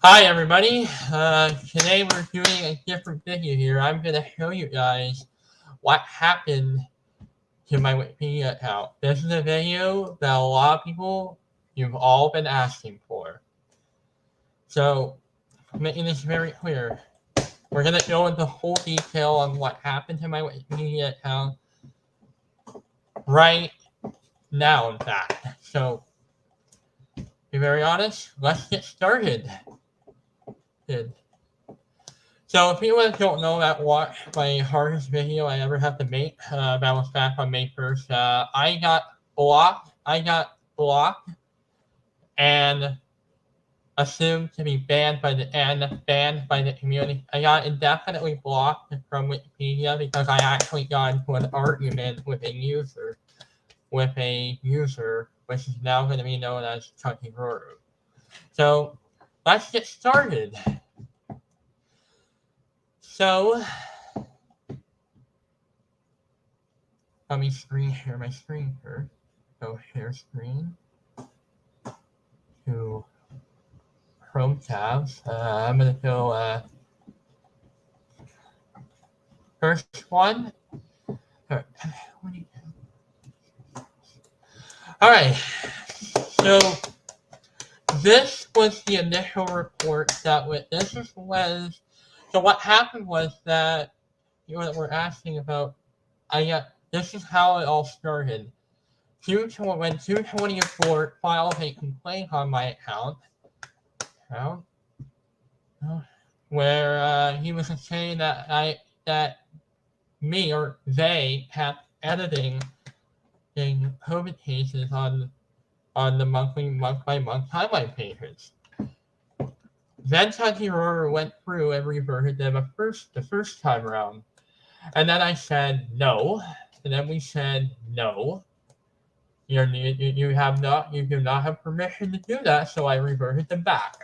Hi everybody, today we're doing a different video here. I'm going to show you guys what happened to my Wikipedia account. This is a video that a lot of people, you've all been asking for. So, making this very clear, we're going to go into full detail on what happened to my Wikipedia account right now, in fact. So, to be very honest, let's get started. So if anyone don't know that watched my hardest video I ever had to make, that was back on May 1st, I got blocked and assumed to be banned by the community. I got indefinitely blocked from Wikipedia because I actually got into an argument with a user, which is now going to be known as Chucky Roru. So let's get started. So let me share my screen first. So share screen to Chrome tabs. I'm gonna go first one. All right. So this was the initial report that was. So what happened was that what we're asking about. This is how it all started. When 224 filed a complaint on my account, where he was saying that me or they kept editing COVID cases on the month by month timeline pages. Then Santi went through and reverted them the first time around. And then I said no. And then we said no. You do not have permission to do that, so I reverted them back.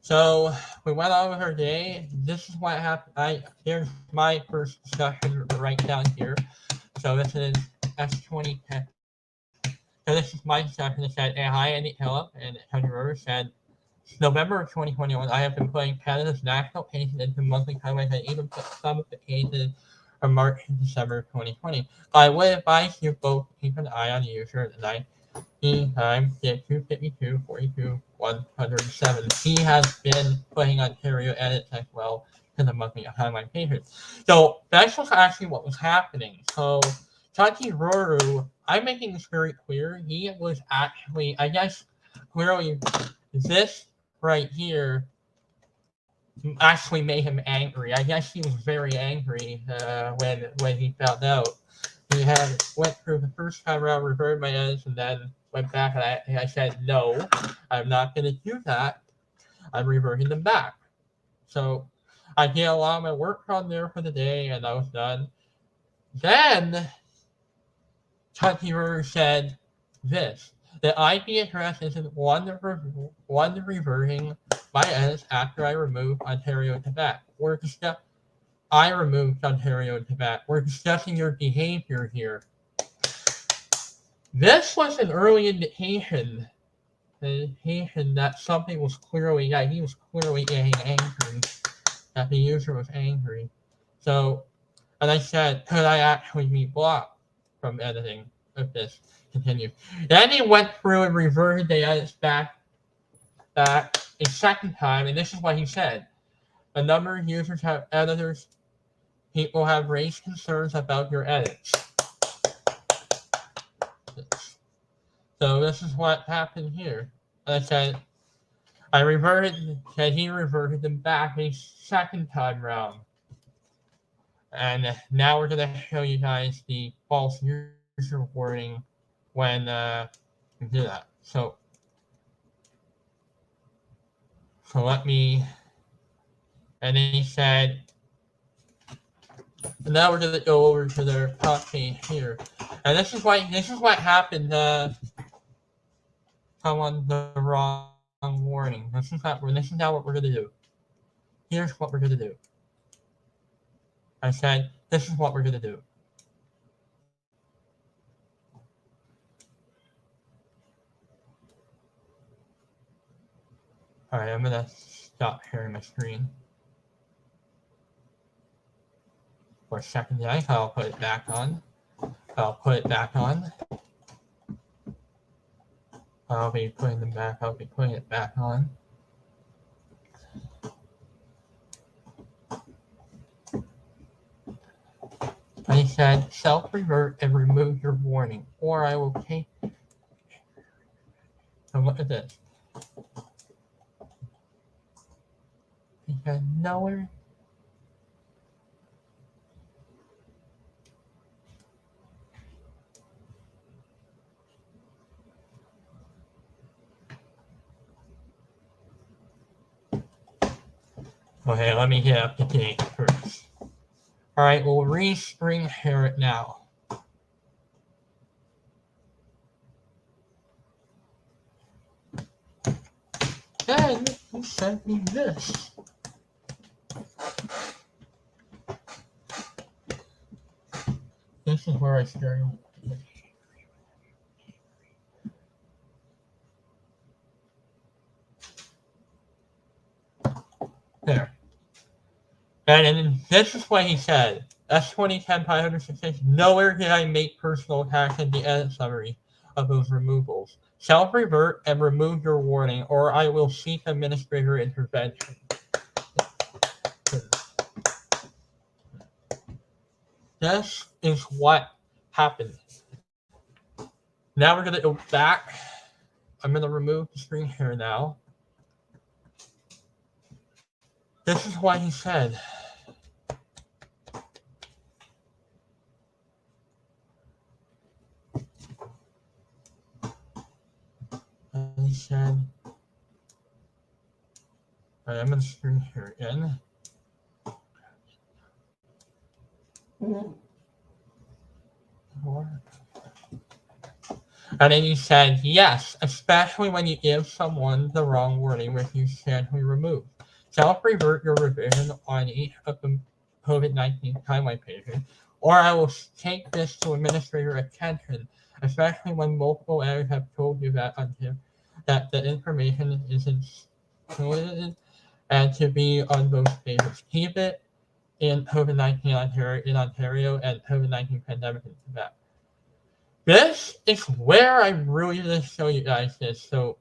So we went on with our day. This is what happened. Here's my first discussion right down here. So this is S2010. So this is my discussion. It said, hey, hi, Andy Phillip. And Tony Rivers said, November of 2021, I have been playing Canada's national cases into monthly timelines and even put some of the cases from March and December of 2020. I would advise you both keep an eye on the user at the 9 time, 252, 42, 107. He has been playing Ontario edits as well to the monthly timeline pages. So that's was actually what was happening. So Chachi Roru, I'm making this very clear. He was actually, I guess, clearly this right here actually made him angry. I guess he was very angry when he found out. He had went through the first time around, reverted my edits, and then went back and I said, no, I'm not going to do that. I'm reverting them back. So I did a lot of my work on there for the day, and I was done. Then Chucky said this. The IP address isn't one reverting my edits after I removed Ontario Quebec. I removed Ontario Quebec. We're discussing your behavior here. This was an early indication that something was clearly, that he was clearly getting angry, that the user was angry. So, and I said, could I actually be blocked from editing if this continues? Then he went through and reverted the edits back a second time, and this is what he said. A number of users have editors. People have raised concerns about your edits. So this is what happened here. I said, he reverted them back a second time round. And now we're going to show you guys the false user warning when you do that. So let me, and then he said, and now we're going to go over to their top page here. And this is what happened on the wrong warning. This is now what we're going to do. Here's what we're going to do. I said, this is what we're going to do. Alright, I'm gonna stop sharing my screen for a second, guys. I'll put it back on. I'll put it back on. I'll be putting it back on. And he said, self-revert and remove your warning, or I will take. So look at this. He said, nowhere. Okay, let me get up to date first. Alright, we'll re-screen share it now. Then he sent me this. This is where I started. There. And this is what he said. S2010-566, nowhere did I make personal attacks in the edit summary of those removals. Self-revert and remove your warning, or I will seek administrator intervention. This is what happened. Now we're going to go back. I'm going to remove the screen share now. This is what he said. And he said, alright, I'm going to screen share again. And then you said, yes, especially when you give someone the wrong wording, which you said we remove. Self-revert your revision on each of the COVID-19 timeline pages, or I will take this to administrator attention, especially when multiple editors have told you that the information is included and to be on those pages. Keep it in COVID-19 in Ontario and COVID-19 pandemic in Quebec. This is where I really want to show you guys this. So,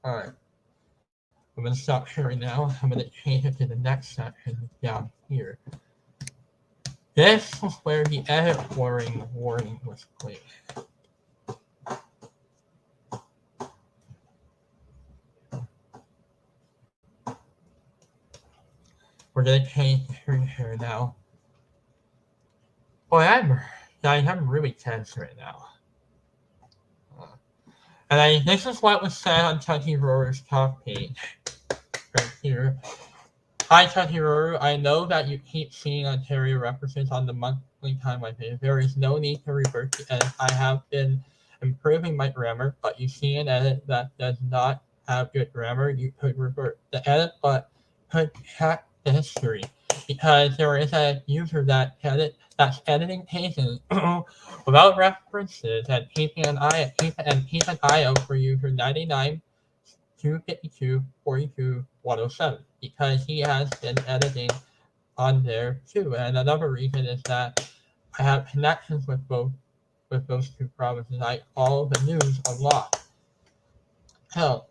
alright. I'm going to stop sharing now. I'm going to change it to the next section down here. This is where the edit warning was placed. We're going to change the screen here now. Boy, I'm really tense right now. And this is what was said on Chucky Roar's talk page. Right here. Hi, Chucky Roar. I know that you keep seeing Ontario references on the monthly timeline page. There is no need to revert to edit. I have been improving my grammar, but you see an edit that does not have good grammar, you could revert. The edit but could check the history, because there is a user that's editing pages without references and keep an eye out for user 99 252 42 107, because he has been editing on there too. And another reason is that I have connections with those two provinces. I follow the news a lot. Hell,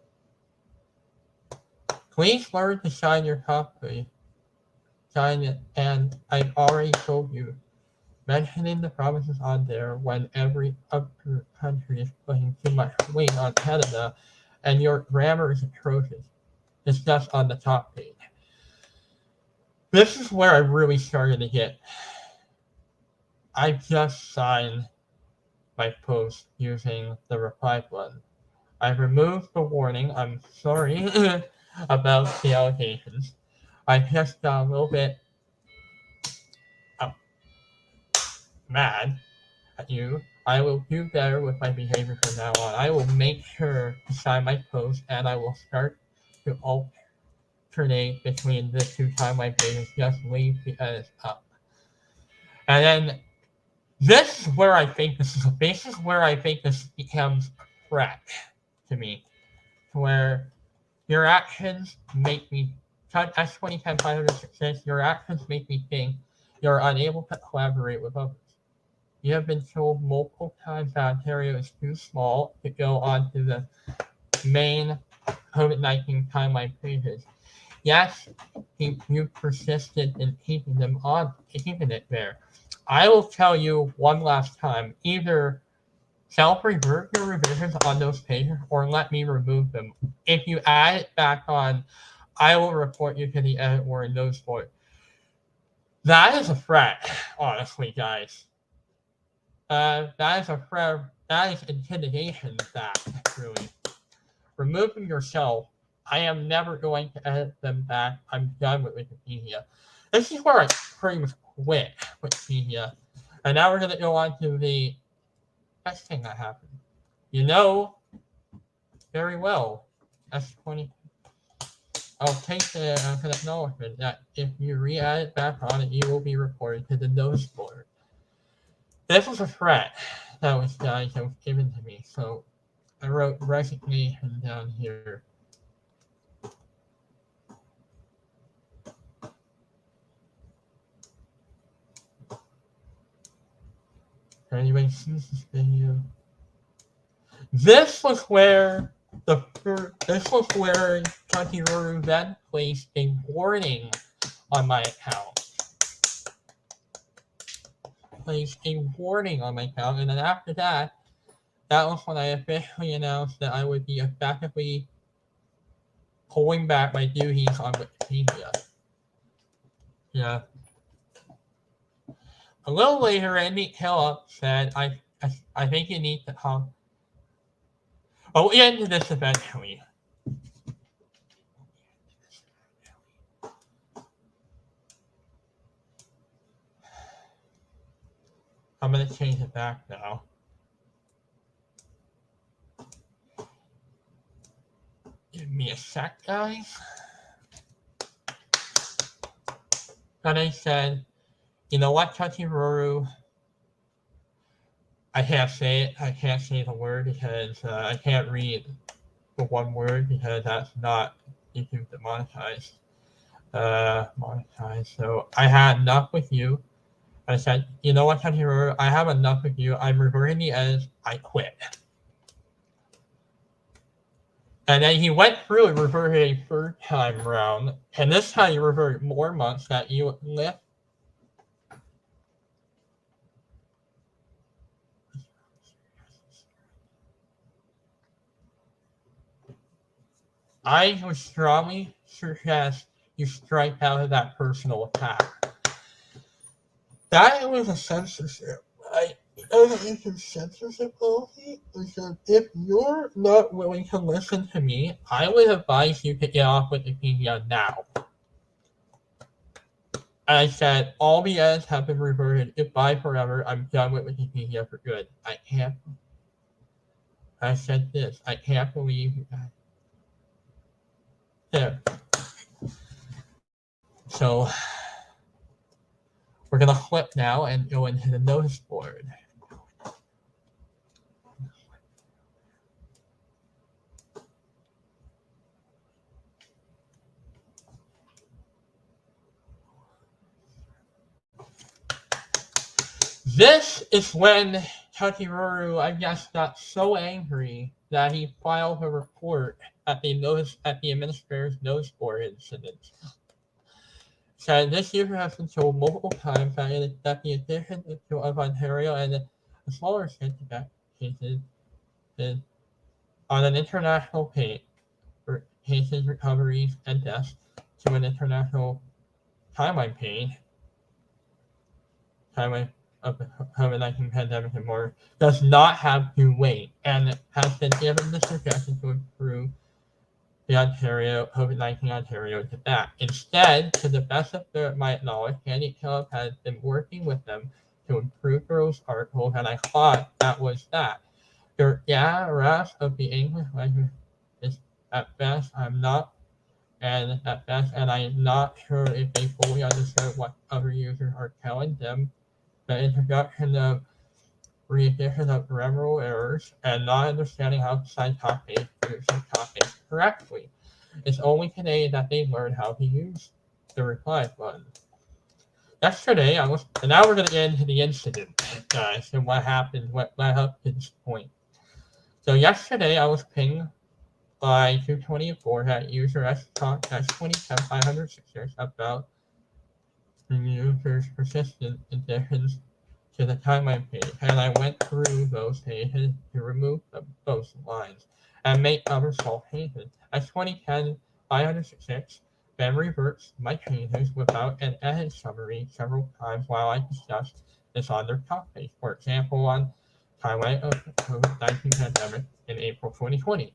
please learn to shine your copy. Shine it, and I've already told you, mentioning the provinces on there when every other country is putting too much weight on Canada, and your grammar is atrocious. It's just on the top page. This is where I really started to get. I just signed my post using the reply button. I removed the warning. I'm sorry about the allegations. I just got a little bit mad at you. I will do better with my behavior from now on. I will make sure to sign my post, and I will start to alternate between the two timeline pages. Just leave the edits up. And then This is where I think this becomes threat to me, where your actions make me S2010 506, your actions make me think you're unable to collaborate with others. You have been told multiple times that Ontario is too small to go onto the main COVID-19 timeline pages. Yes, you persisted in keeping it there. I will tell you one last time, either self-revert your revisions on those pages or let me remove them. If you add it back on, I will report you to the edit or in those board. That is a threat, honestly, guys. That is a threat. That is intimidation. That really removing yourself. I am never going to edit them back. I'm done with Wikipedia. This is where I pretty much quit Wikipedia, and now we're gonna go on to the next thing that happened. You know very well, S20. I'll take the acknowledgement that if you re-add it back on it, you will be reported to the notice board. This was a threat that was given to me, so I wrote resignation down here. If anybody sees this video, this was where Kantiroru then placed a warning on my account. And then after that, that was when I officially announced that I would be effectively pulling back my duties on Wikipedia. Yeah. A little later, Andy Kellogg said, I think you need to come. Oh, we ended this eventually. I'm going to change it back now. Give me a sec, guys. And I said, you know what, Kantiroru? I can't say it. I can't say the word because I can't read the one word because that's not YouTube demonetized. Monetized. So I had enough with you. I said, you know what, Kantiroru? I have enough with you. I'm reverting the edits. I quit. And then he went through and reverted a third time round. And this time he reverted more months that you left. I would strongly suggest you strike out of that personal attack. That was a censorship. Censorship policy. Because if you're not willing to listen to me, I would advise you to get off Wikipedia now. I said all the edits have been reverted. Goodbye forever. I'm done with Wikipedia for good. I said this. I can't believe that. There. So we're gonna flip now and go into the notice board. This is when Kantiroru, I guess, got so angry that he filed a report at the administrator's notice board incident. Said this user has been told multiple times that the addition of Ontario and the smaller state cases is on an international page for cases, recoveries, and deaths to an international timeline page. Timeline of the COVID-19 pandemic and more does not have to wait and has been given the suggestion to improve the COVID-19 Ontario to that. Instead, to the best of my knowledge, Andy Kellogg has been working with them to improve those articles, and I thought that was that. The rest of the English language is at best I'm not and I'm not sure if they fully understand what other users are telling them the introduction of revision of grammatical errors, and not understanding how to cite topics produce topics correctly. It's only today that they learned how to use the reply button. Yesterday, and now we're going to get into the incident, guys, and what happened, what led up to this point. So yesterday, I was pinged by 224 that user S2010 about the user's persistent additions to the timeline page, and I went through those pages to remove those lines and make other small changes. S2010 then reverts my changes without an edit summary several times while I discussed this on their top page. For example, on timeline of the COVID-19 pandemic in April 2020.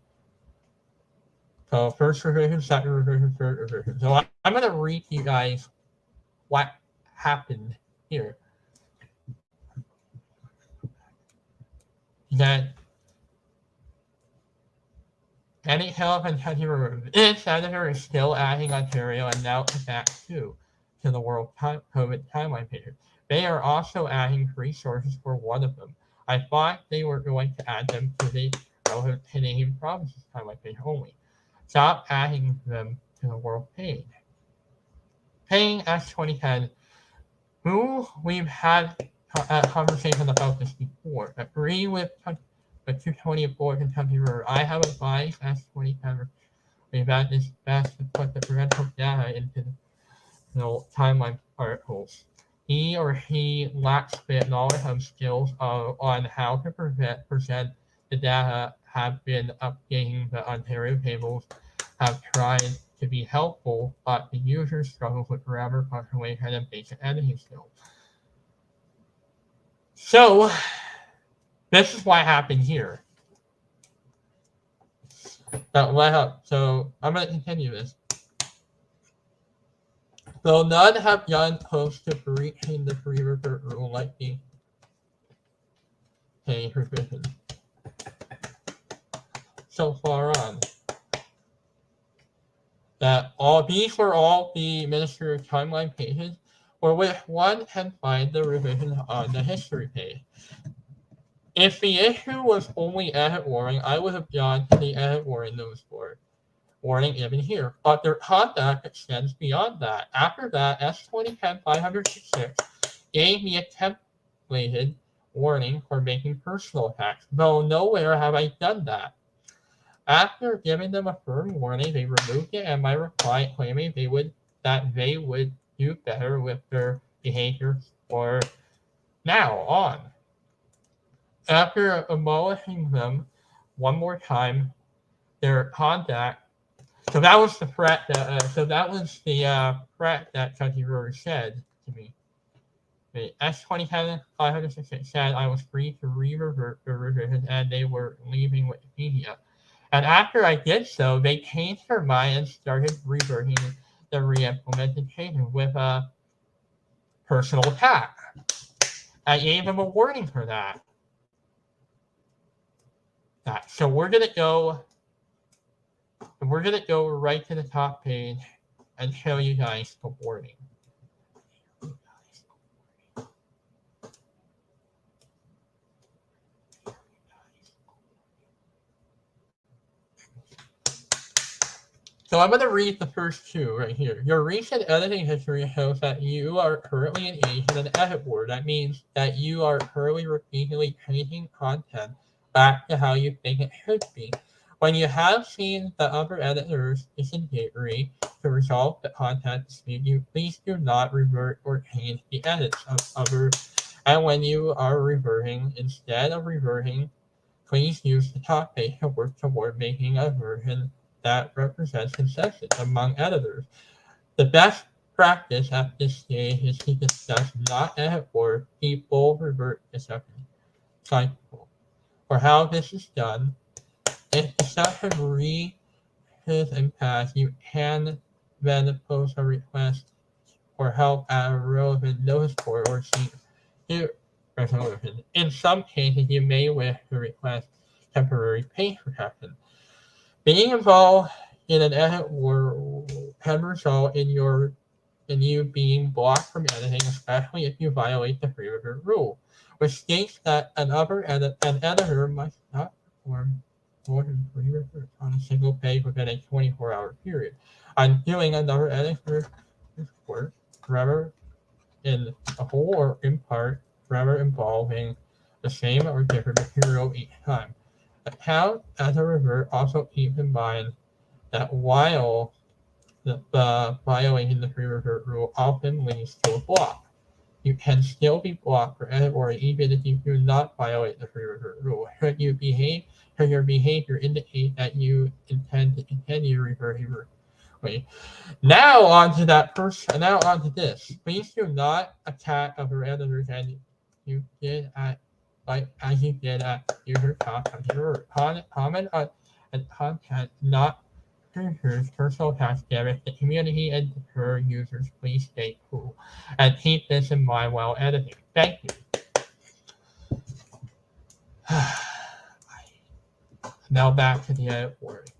So first revision, second revision, third revision. So I'm going to read to you guys what happened here. That any health and touchy removed. Its editor is still adding Ontario and now back to the World COVID timeline page. They are also adding resources for one of them. I thought they were going to add them to the relevant Canadian provinces timeline page only. Stop adding them to the world page. Paying S2010, who we've had a conversation about this before. Agree with 224 Kentucky River. I have advised S2010 that it's best to put the parental data into the timeline articles. He or she lacks the knowledge and skills on how to present the data, have been updating the Ontario tables, have tried to be helpful, but the users struggle with grammar, punctuation, and basic editing skills. So, this is what happened here. That led up. So, I'm going to continue this. Though none have done close to breaching the free revert rule like the paying revision. So far on. That these were all the Ministry of Timeline pages, for which one can find the revision on the history page. If the issue was only edit warning, I would have gone to the edit warning notice board. Warning even here, but their conduct extends beyond that. After that, S2010-566 gave me a templated warning for making personal attacks, though nowhere have I done that. After giving them a firm warning, they removed it and my reply claiming that they would do better with their behavior or now on. After abolishing them one more time, their conduct. So that was the threat. Threat that Chucky Rory said to me. The S2010-566 said I was free to revert the revision and they were leaving Wikipedia. And after I did so, they changed their mind and started reverting the re-implemented changes with a personal attack. I gave them a warning for that. So we're gonna go right to the top page and show you guys the warning. So I'm going to read the first two right here. Your recent editing history shows that you are currently engaged in an edit war. That means that you are currently repeatedly changing content back to how you think it should be. When you have seen the other editors disengage to resolve the content dispute, please do not revert or change the edits of others. And when you are reverting, instead of reverting, please use the top page to work toward making a version that represents consensus among editors. The best practice at this stage is to discuss not edit or people revert discussion cycle. For how this is done, if discussion reaches impasse, you can then post a request for help at a relevant notice board or seek resolution. In some cases, you may wish to request temporary page protection. Being involved in an edit war can result in your in you being blocked from editing, especially if you violate the free revert rule, which states that an editor must not perform more than 3 reverts on a single page within a 24-hour period. On doing another edit for this work, forever in a whole or in part, forever involving the same or different material each time. Account as a revert also keeps in mind that while the violating the free revert rule often leads to a block, you can still be blocked for edit or even if you do not violate the free revert rule. Should your behavior indicate that you intend to continue reverting. Now on to that person. Now on to this. Please do not attack other editors as you did at as you did at user comment on and content not users personal attacks damage the community and deter users. Please stay cool and keep this in mind while editing. Thank you. Now back to the edit word.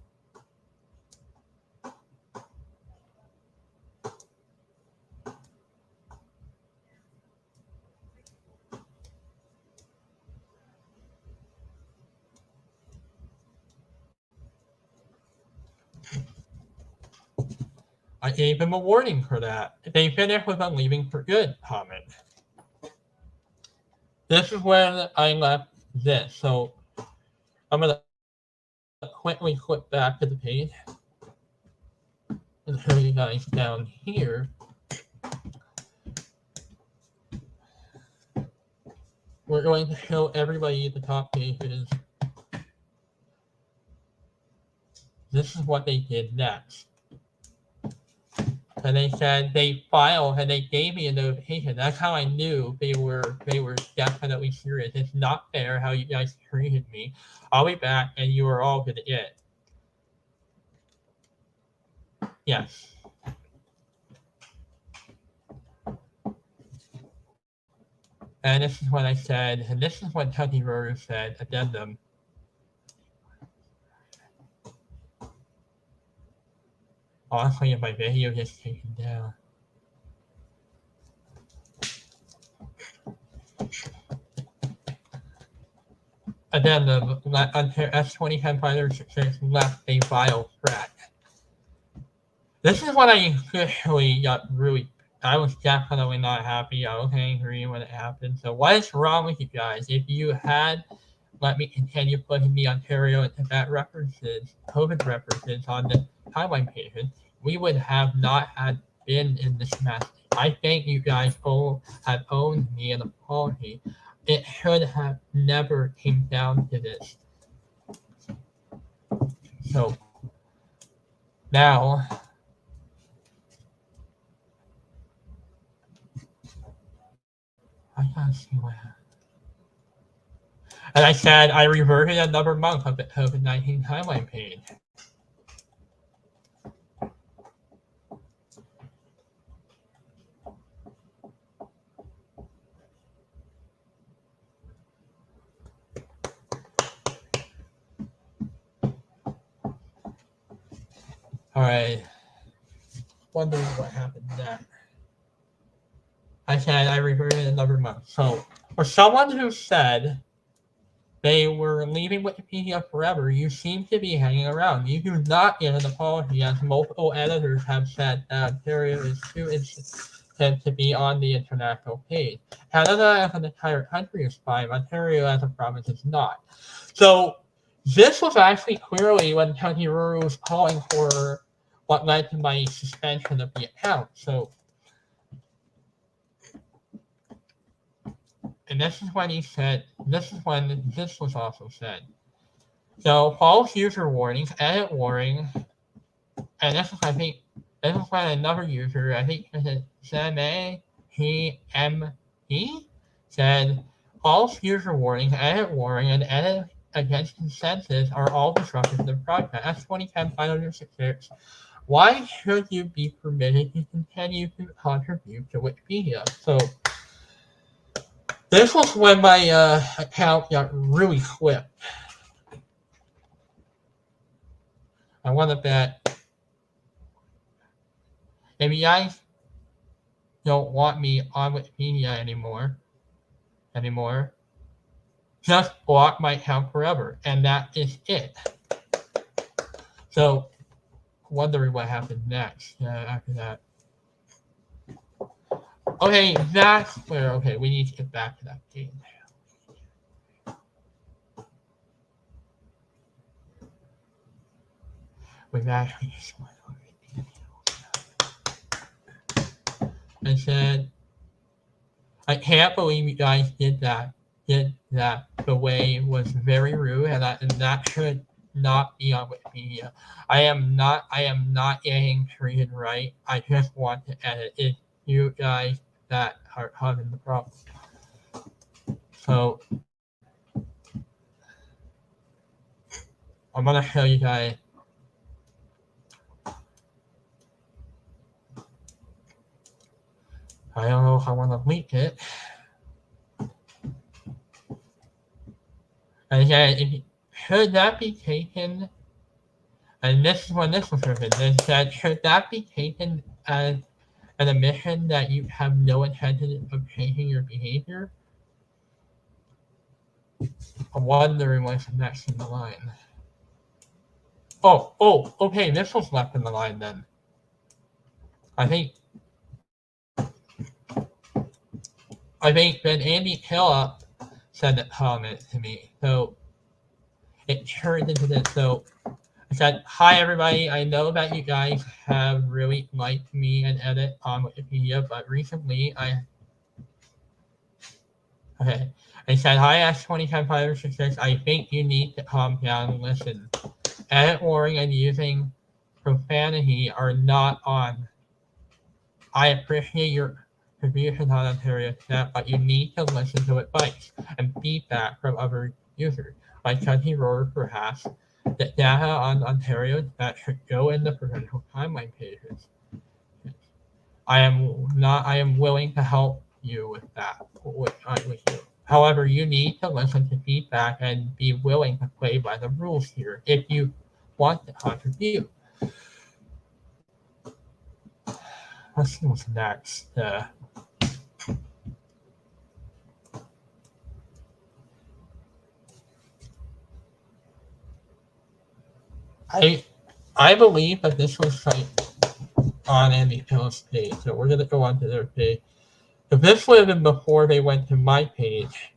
I gave him a warning for that. They finished with a leaving for good comment. This is when I left this. So I'm going to quickly flip back to the page and show you guys down here. We're going to show everybody the top pages. This is what they did next. And they said they filed and they gave me a notification. That's how I knew they were definitely serious. It's not fair how you guys treated me. I'll be back and you are all gonna get. Yes. And this is what I said, and this is what Tucky Rose said, addendum. Honestly, if my video gets taken down. Addendum, until S2010 fighters left a vile threat. This is what I officially got really. I was definitely not happy. I was angry when it happened. So what is wrong with you guys? If you had let me continue putting the Ontario and Tibet references, COVID references on the timeline pages, we would have not had been in this mess. I think you guys all have owned me an apology. It should have never came down to this. So now I gotta see what happened. And I said I reverted another month of the COVID-19 timeline page. All right. Wondering what happened next. I said I reverted another month. So for someone who said they were leaving Wikipedia forever, you seem to be hanging around. You do not get an apology, as multiple editors have said that Ontario is too insensitive to be on the international page. Canada as an entire country is fine. Ontario as a province is not. So this was actually clearly when Tony Ruru was calling for what led to my suspension of the account. So, and this is when he said, this is when this was also said. So, false user warnings, edit warning, and this is, I think, this is when another user, I think it said CME, said, false user warnings, edit warning, and edit against consensus are all disruptive to the project. That's 2010 566. Why should you be permitted to continue to contribute to Wikipedia? So this was when my account got really flipped. I want to bet if you guys don't want me on Wikipedia anymore, just block my account forever. And that is it. So, wondering what happened next after that. Okay, that's where, okay, we need to get back to that game. We've actually just went over it. I said, I can't believe you guys did that. The way was very rude, and that should not be on Wikipedia. I am not getting treated right. I just want to edit. It's you guys that are having the problem. So I'm gonna show you guys. I don't know if I want to link it. And again, should that be taken? And this is when this was written. It said, should that be taken as an admission that you have no intention of changing your behavior? I'm wondering what's next in the line. Oh, okay, this was left in the line then. I think then Andy Hill said that comment to me. So it turned into this. So I said, hi everybody, I know that you guys have really liked me and edit on Wikipedia, but recently I said, hi S2010 I think you need to calm down and listen. Edit warning and using profanity are not on. I appreciate your contribution on Ontario Chat, but you need to listen to advice and feedback from other users. Like Chunky Roar, perhaps, the data on Ontario that should go in the provincial timeline pages. I am willing to help you with that, with you. However, you need to listen to feedback and be willing to play by the rules here if you want to contribute. Let's see what's next. I believe that this was like on Andy Hill's page, so we're gonna go on to their page. So this would have been before they went to my page.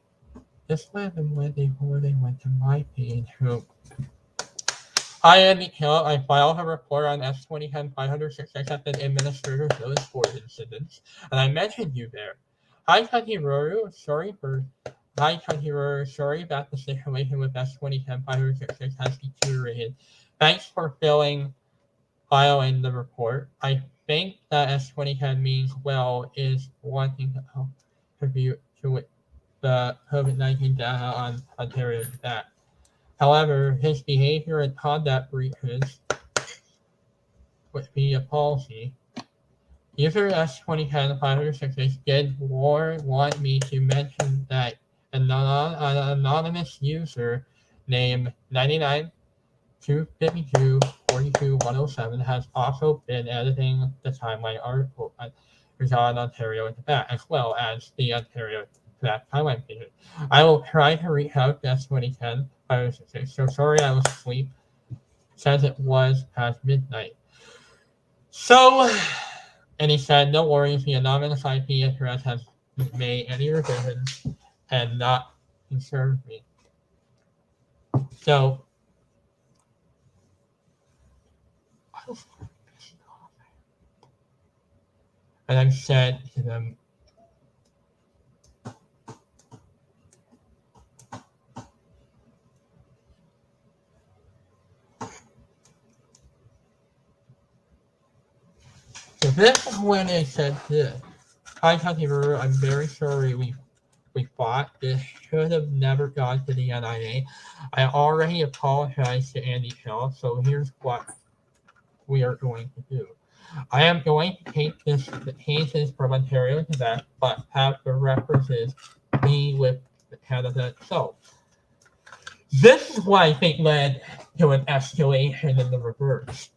This would have been before they went to my page. So, hi Andy Hill, I filed a report on S2010-506 at the administrator's notice for incidents, and I mentioned you there. Hi Kanhiroru, sorry that the situation with S2010-506 has deteriorated. Thanks for filing the report. I think that S2010 means well is wanting to contribute to the COVID-19 data on Ontario's back. However, his behavior and conduct breaches Wikipedia policy. User S2010-506 did want me to mention that an anonymous user named 99-252-42-107 has also been editing the timeline article on Ontario in the back, as well as the Ontario Back timeline pages. I will try to reach out to S2010-506. So sorry I was asleep, since it was past midnight. So, and he said, no worries, the anonymous IP address has made any revisions and not concerned me. So, and I said to them, so this is when they said this. Hi, Kanhiroru, I'm very sorry we fought. This should have never gone to the NIA. I already apologized to Andy Hill, so here's what we are going to do. I am going to take the cases from Ontario to that, but have the references be with Canada itself. This is what I think led to an escalation in the reverse.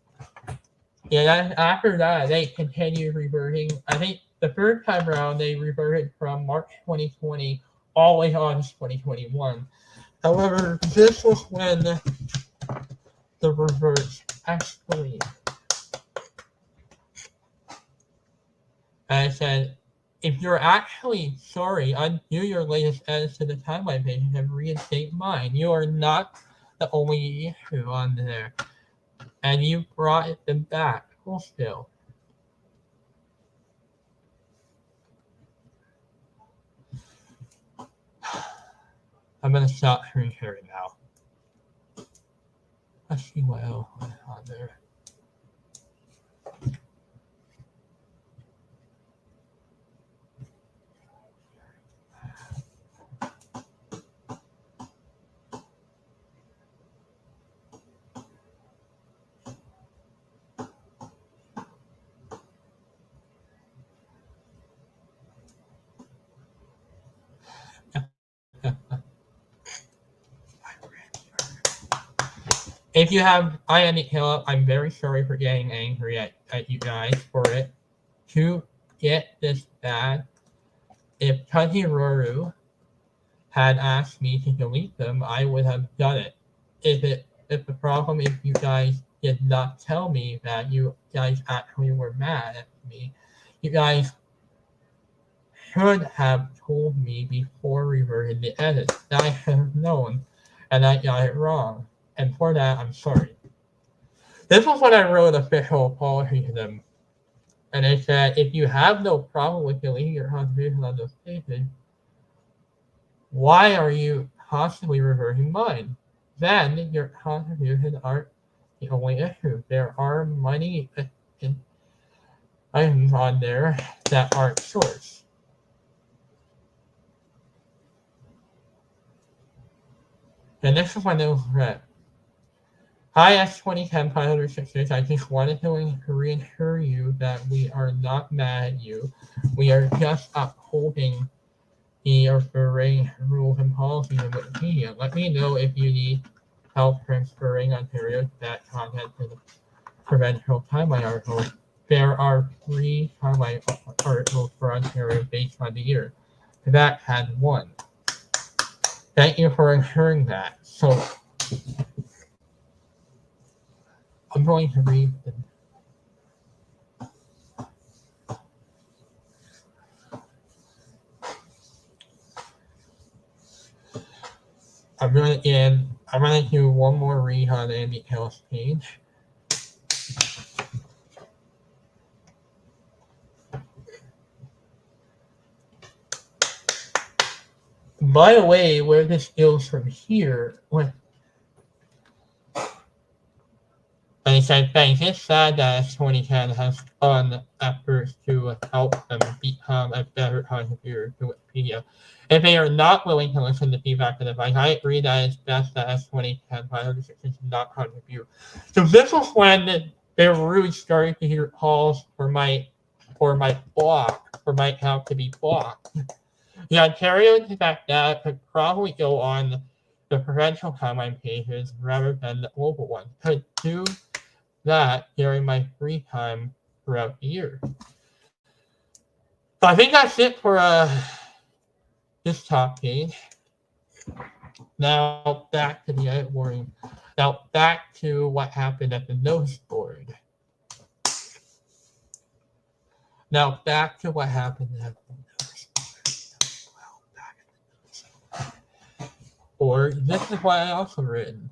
Yeah, after that, they continued reverting. I think the third time around, they reverted from March 2020 all the way to August 2021. However, this was when the reverse actually. And I said, if you're actually sorry, undo your latest edits to the timeline page and reinstate mine. You are not the only issue on there. And you brought them back. Well, still. I'm gonna stop screen sharing now. Let's see what else is on there. If you have I any Hill, I'm very sorry for getting angry at you guys for it. To get this bad, if Tanjiro had asked me to delete them, I would have done it. If the problem is you guys did not tell me that you guys actually were mad at me, you guys should have told me before reverting the edit. I should have known, and I got it wrong. And for that, I'm sorry. This was when I wrote an official apology to them. And they said, if you have no problem with deleting your contribution on those pages, why are you constantly reverting mine? Then your contributions aren't the only issue. There are many items on there that aren't sourced. And this is when it was read. Hi S2010 566, I just wanted to reassure you that we are not mad at you. We are just upholding the referring rules and policies of Wikipedia. Let me know if you need help transferring Ontario that content to the provincial timeline article. There are 3 timeline articles for Ontario based on the year. Quebec had 1. Thank you for ensuring that. So I'm going to read the I'm gonna do one more read on Andy Hill's page. By the way, where this goes from here, and he said, thanks. It's sad that S2010 has done efforts to help them become a better contributor to Wikipedia. If they are not willing to listen to feedback and advice, I agree that it's best that S2010 566 not contribute. So this was when they were really starting to hear calls for my block, for my account to be blocked. The Ontario and Quebec data could probably go on the provincial timeline pages rather than the local ones. Could do that during my free time throughout the year. So I think that's it for this top page. Now back to the edit warning. Now back to what happened at the notice board. Now back to what happened at the notice board. Or this is what I also written.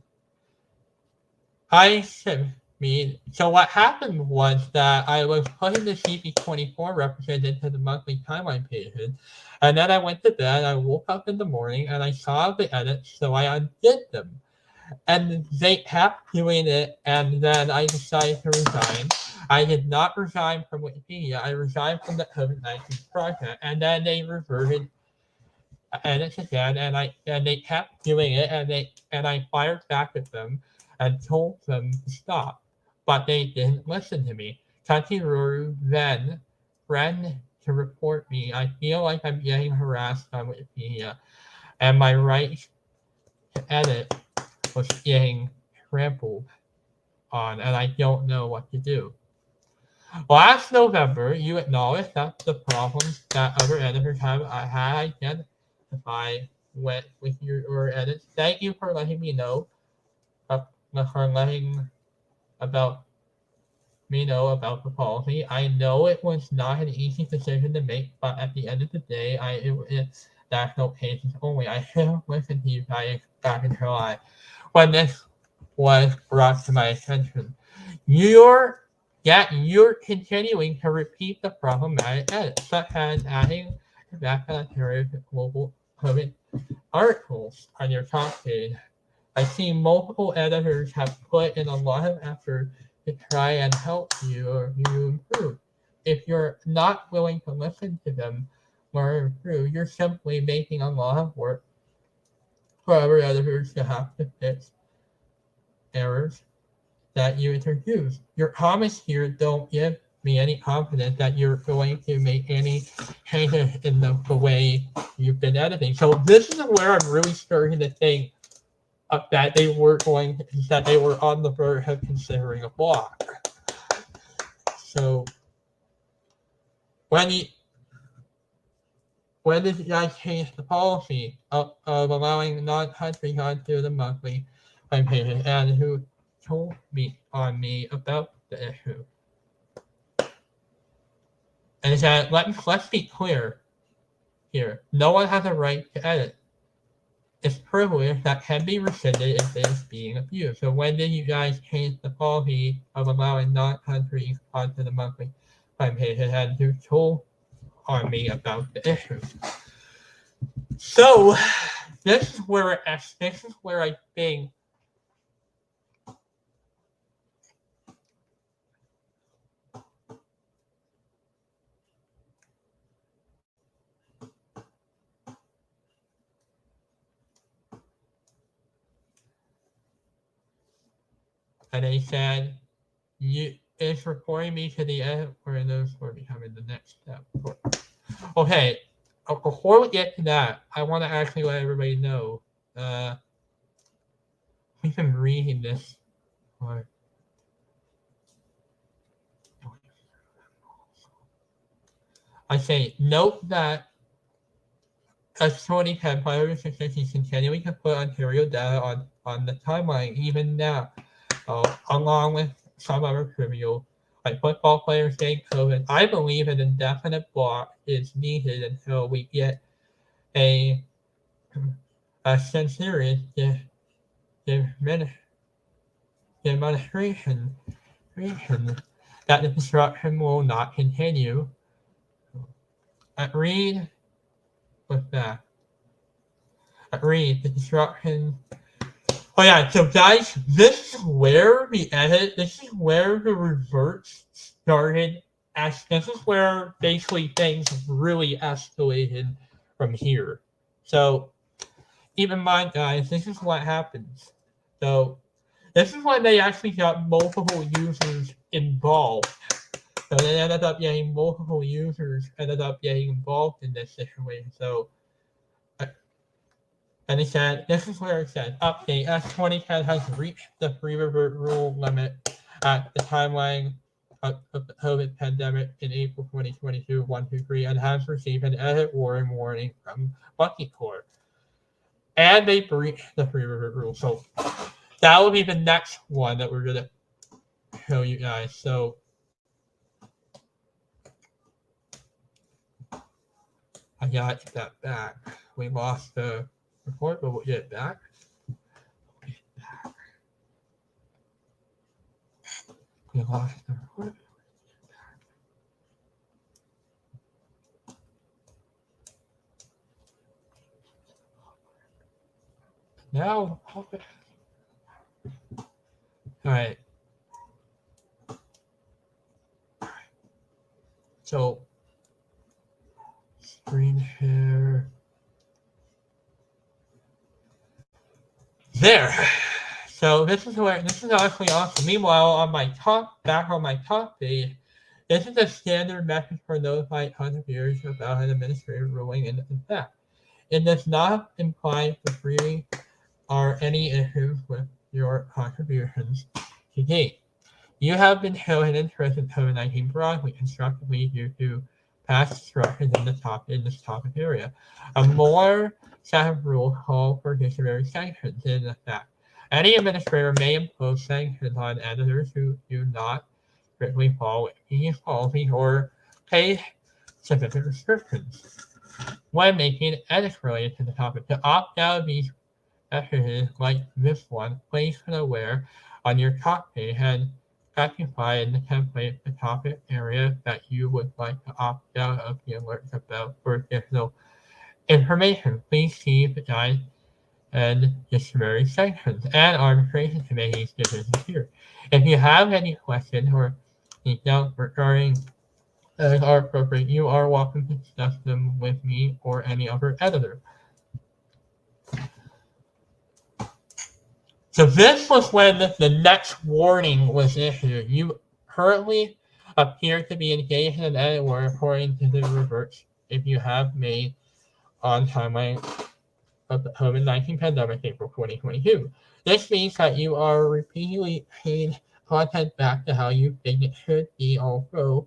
So what happened was that I was putting the CP24 represented to the monthly timeline pages, and then I went to bed, I woke up in the morning, and I saw the edits, so I undid them. And they kept doing it, and then I decided to resign. I did not resign from Wikipedia, I resigned from the COVID-19 project, and then they reverted edits again, and they kept doing it, and I fired back at them and told them to stop. But they didn't listen to me. Tanjiro then ran to report me. I feel like I'm getting harassed on Wikipedia, and my right to edit was getting trampled on, and I don't know what to do. Last November, you acknowledged that the problems that other editors have had identified went with your edits. Thank you for letting me know, uh, for letting about me know about the policy. I know it was not an easy decision to make, but at the end of the day, it's national cases only. I should have listened to you guys back in July when this was brought to my attention. You're you're continuing to repeat the problematic edits, such as adding the background global COVID articles on your top page. I've seen multiple editors have put in a lot of effort to try and help you or you improve. If you're not willing to listen to them or improve, you're simply making a lot of work for other editors to have to fix errors that you introduce. Your comments here don't give me any confidence that you're going to make any changes in the way you've been editing. So this is where I'm really starting to think that they were on the verge of considering a block. So when you when did you guys change the policy of allowing non-country onto the monthly web pages, and who told me about the issue? And is that let's be clear here. No one has a right to edit. It's privilege that can be rescinded if it is being abused. So when did you guys change the policy of allowing non-countries onto the monthly web pages, and who told me about the issue? So this is where I think and they said it's reporting me to the edit where those will be coming the next step. Okay, before we get to that, I want to actually let everybody know we've been reading this for I say note that Storytime players is continuing to put Ontario data on the timeline even now, along with some other trivial like football players getting COVID. I believe an indefinite block is needed until we get a sincere demonstration that the disruption will not continue. Read with that. Read the disruption. Oh yeah, so guys, this is where this is where the reverts started. This is where basically things really escalated from here. So keep in mind, guys, this is what happens. So this is when they actually got multiple users involved. So they ended up getting multiple users ended up getting involved in this situation. So and it said, this is where it said, update, S2010 has reached the free revert rule limit at the timeline of the COVID pandemic in April 2022, 123, and has received an edit warning from Wikipedia. And they breached the free revert rule. So that will be the next one that we're going to show you guys. So I got that back. We lost the report, but we'll get it back. We lost the report. Now, all right. So, screen share. There. So this is actually awesome. Meanwhile, on my top page, this is a standard message for notified contributors about an administrative ruling in effect. It does not imply the free or any issues with your contributions to date. You have been shown an interest in COVID-19 broadly, constructively due to past disruptions in this topic area. A more set of rules call for disciplinary sanctions in effect. Any administrator may impose sanctions on editors who do not strictly follow these policies or pay specific restrictions. When making edits related to the topic, to opt out of these messages like this one, place an aware on your top page and specify in the template the topic area that you would like to opt out of the alerts about for additional information. Please see the guide and disciplinary sanctions and arbitration committee's decisions here. If you have any questions or details regarding as are appropriate, you are welcome to discuss them with me or any other editor. So this was when the next warning was issued. You currently appear to be engaged in an edit war according to the reverse if you have made on timeline of the COVID-19 pandemic, April 2022. This means that you are repeatedly changing content back to how you think it should be, although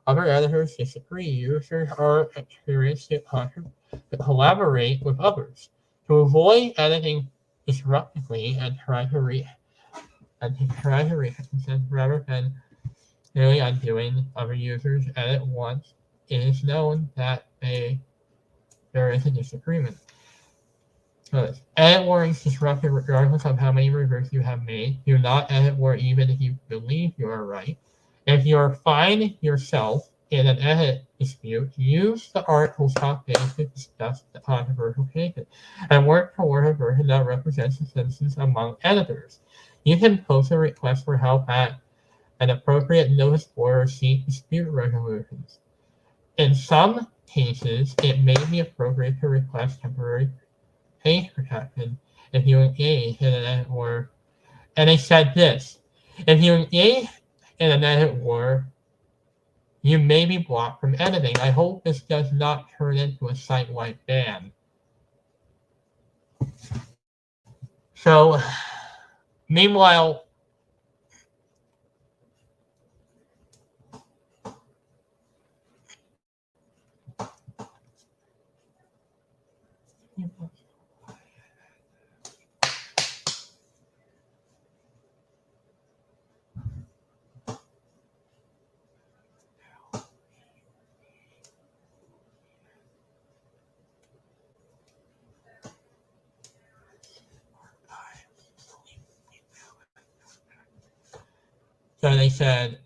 other editors disagree. Users are experienced to collaborate with others. To avoid editing disruptively and try to reach consensus rather than merely undoing other users' edit once it is known that there is a disagreement. Edit war is disruptive regardless of how many reverses you have made. Do not edit war even if you believe you are right. If you find yourself in an edit dispute, use the article's top page to discuss the controversial cases and work toward a version that represents the consensus among editors. You can post a request for help at an appropriate notice board or seek dispute resolutions. In some cases, it may be appropriate to request temporary page protection if you engage in an edit war. And they said this, if you engage in an edit war, you may be blocked from editing. I hope this does not turn into a site-wide ban. So, meanwhile, so they said,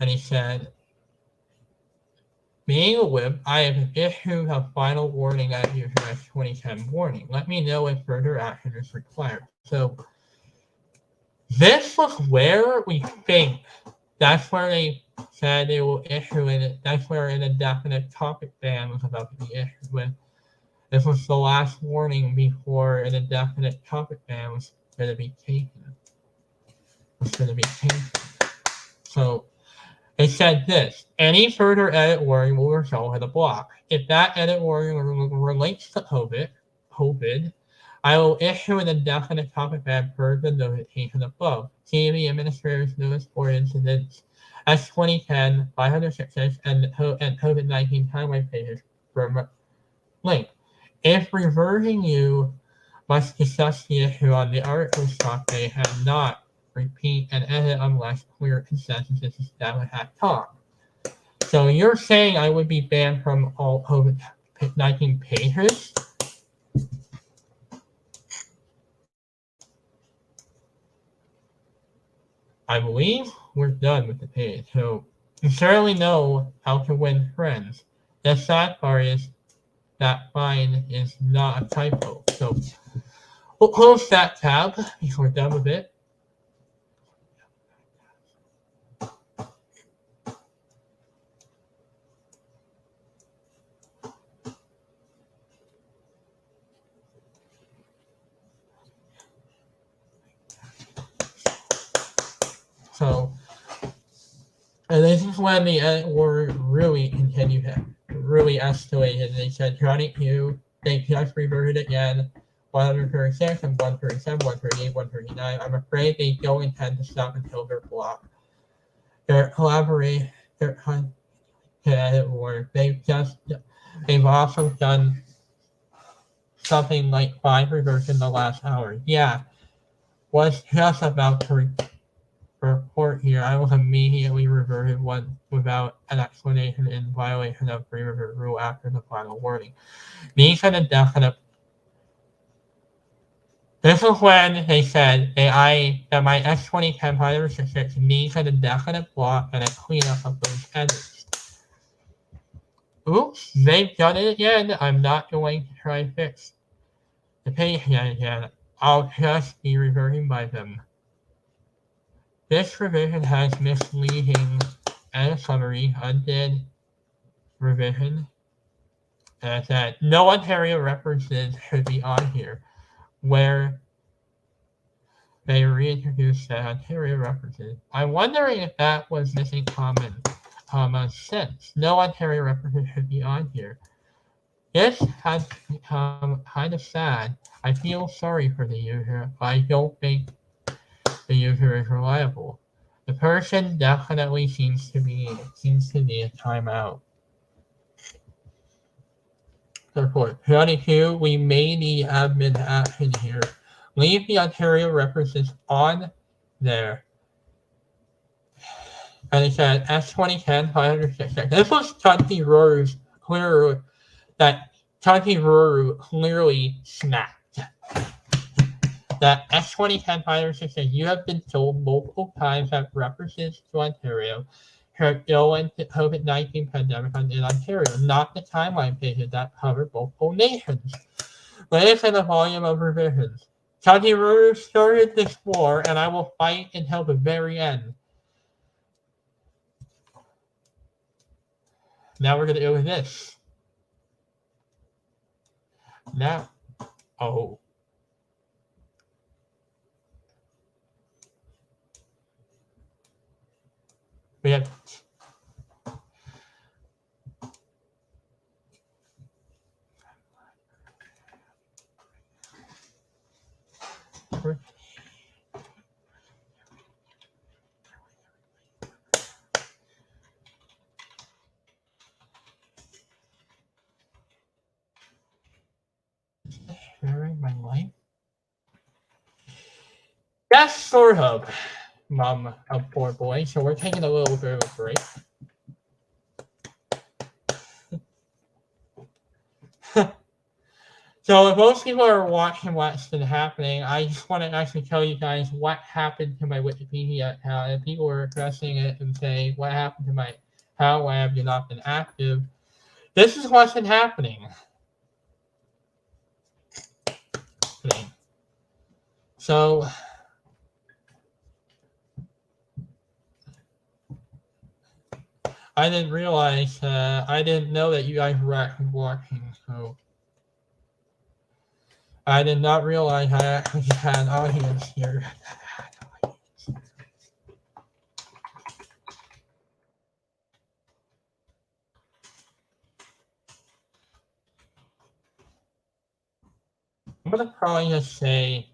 and he said, being a whip, I have issued a final warning at user S2010 warning. Let me know if further action is required. So this was where we think that's where they said they will issue it. That's where an indefinite topic ban was about to be issued with. This was the last warning before an indefinite topic ban was going to be taken. So they said this, any further edit warning will result in a block. If that edit warning relates to COVID, I will issue an indefinite topic ban per the notification above. See the administrator's notice board incidents as 2010, 506 and COVID-19 timeline pages from link. If reverting, you must discuss the issue on the article's top page and not repeat and edit unless clear consensus is established at top. So you're saying I would be banned from all COVID-19 pages? I believe we're done with the page. So you certainly know how to win friends. The sad part is that fine is not a typo. So we'll close that tab if we're done with it. So, and this is when the edit war really continued, really escalated. They said, Johnny Q, they just reverted again. 136 and 137, 138, 139. I'm afraid they don't intend to stop until they're blocked. They're collaborating, or they've also done something like 5 reverts in the last hour. Yeah, was just about to report here. I was immediately reverted one without an explanation in violation of free revert rule after the final warning. These are the definite. This is when they said that my X2010 566 needs a definite block and a cleanup of those edits. Oops, they've done it again. I'm not going to try to fix the page again. I'll just be reverting by them. This revision has misleading and a summary, undid revision, and that no Ontario references should be on here, where they reintroduced the Ontario references. I'm wondering if that was missing common sense. No Ontario references should be on here. This has become kind of sad. I feel sorry for the user, but I don't think the user is reliable. The person definitely seems to need a timeout. Report 22. We may need admin action here. Leave the Ontario references on there. And it said S2010 566. This was Chanti Roru's clear that Chanti Roru clearly snapped. That S2010 566, you have been told multiple times that references to Ontario should go into COVID-19 pandemic in Ontario, not the timeline pages that cover multiple nations. Latest in the volume of revisions. Chanti Roru started this war, and I will fight until the very end. Now we're going to go with this. Now, oh. We have sharing my life. Yes, sort of, Mom, poor boy. So we're taking a little bit of a break. So if most people are watching what's been happening, I just want to actually tell you guys what happened to my Wikipedia account. And people are addressing it and saying, what happened to my account? Why have you not been active? This is what's been happening. So I didn't realize, I didn't know that you guys were actually watching. So I did not realize I actually had an audience here. I'm going to probably just say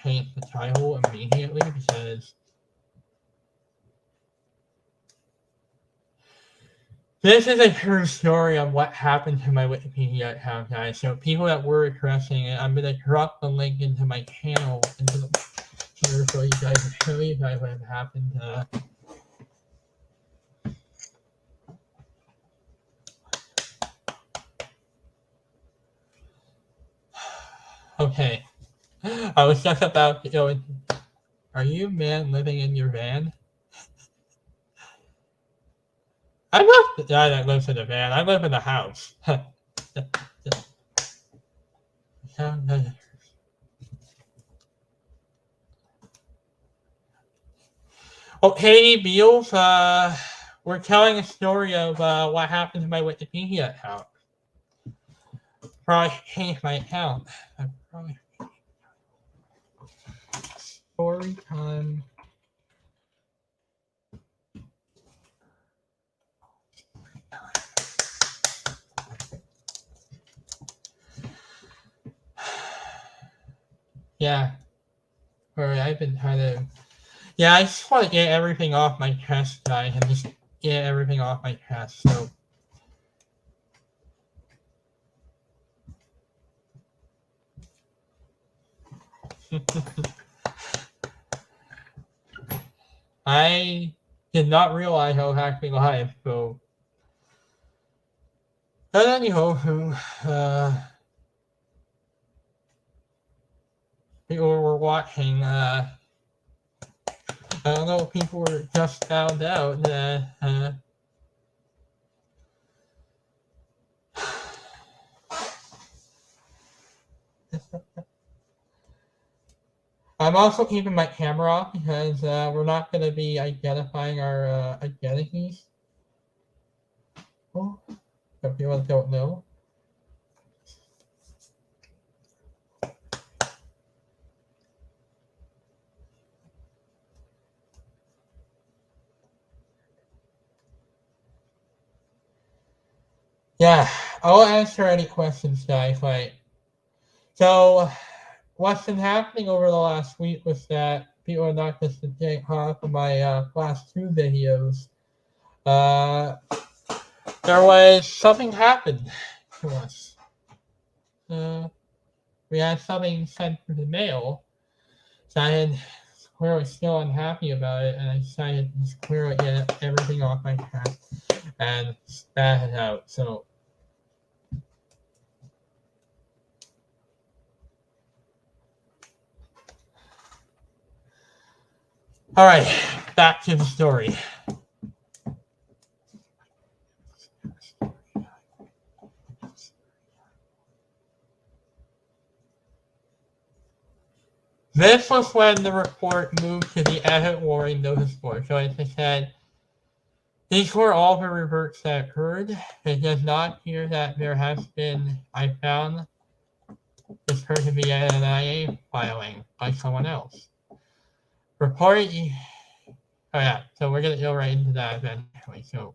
change the title immediately because this is a true story of what happened to my Wikipedia account, guys. So people that were addressing it, I'm going to drop the link into my channel into the here so you guys can show you guys what happened. Okay. I was just about to go into. Are you a man living in your van? I'm not the guy that lives in a van. I live in a house. Well, Katie Beals, we're telling a story of what happened to my Wikipedia account. Probably changed my account. Storytime. Yeah. Alright, I've been kind of. Yeah, I just want to get everything off my chest, guys, and just get everything off my chest. So. I did not realize I was actually live, so. But anyhow, people were watching. I don't know if people were just found out that. I'm also keeping my camera off because we're not going to be identifying our identities. Oh, if you don't know. Yeah, I'll answer any questions, guys. So what's been happening over the last week was that people are not just getting caught up in my class 2 videos. Uh, there was something happened to us. Uh, we had something sent through the mail. So I had clearly still unhappy about it, and I decided to just clearly get everything off my chest and spat it out. So, all right, back to the story. This was when the report moved to the edit warning notice board. So as I said, these were all the reverts that occurred. It does not appear that there has been, I found this person via an IA filing by someone else. Reporting, oh yeah, so we're going to go right into that eventually. So,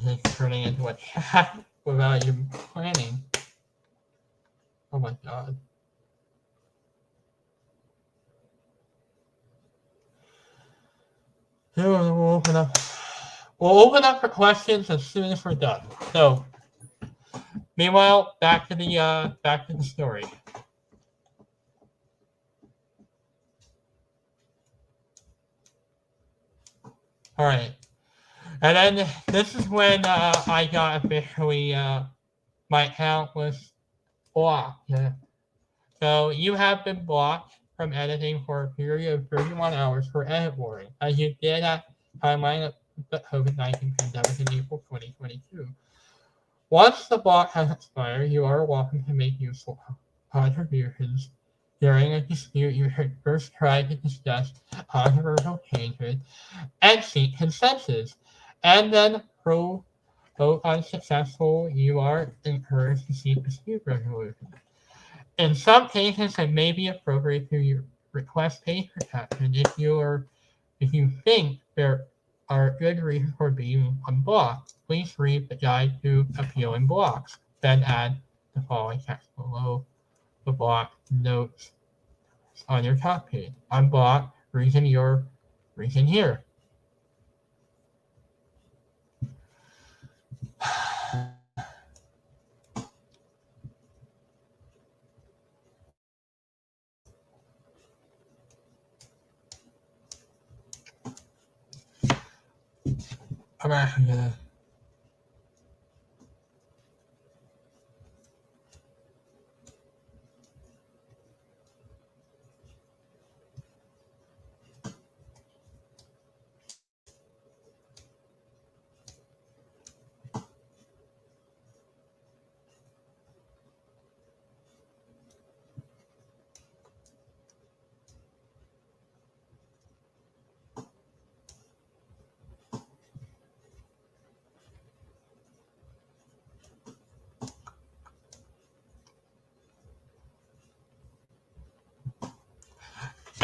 this is turning into a chat without you planning. Oh my god. We'll open up. We'll open up for questions as soon as we're done. So, meanwhile, back to the story. All right, and then this is when I got officially my account was blocked. So you have been blocked from editing for a period of 31 hours for edit warning, as you did at timeline of the COVID-19 pandemic in April 2022. Once the block has expired, you are welcome to make useful contributions. During a dispute, you should first try to discuss controversial changes and seek consensus, and then vote unsuccessful, you are encouraged to seek dispute resolution. In some cases, it may be appropriate to request page protection if you think there are good reasons for being unblocked. Please read the guide to appealing blocks, then add the following text below the block notes on your top page. Unblock, reason here. I'm actually gonna.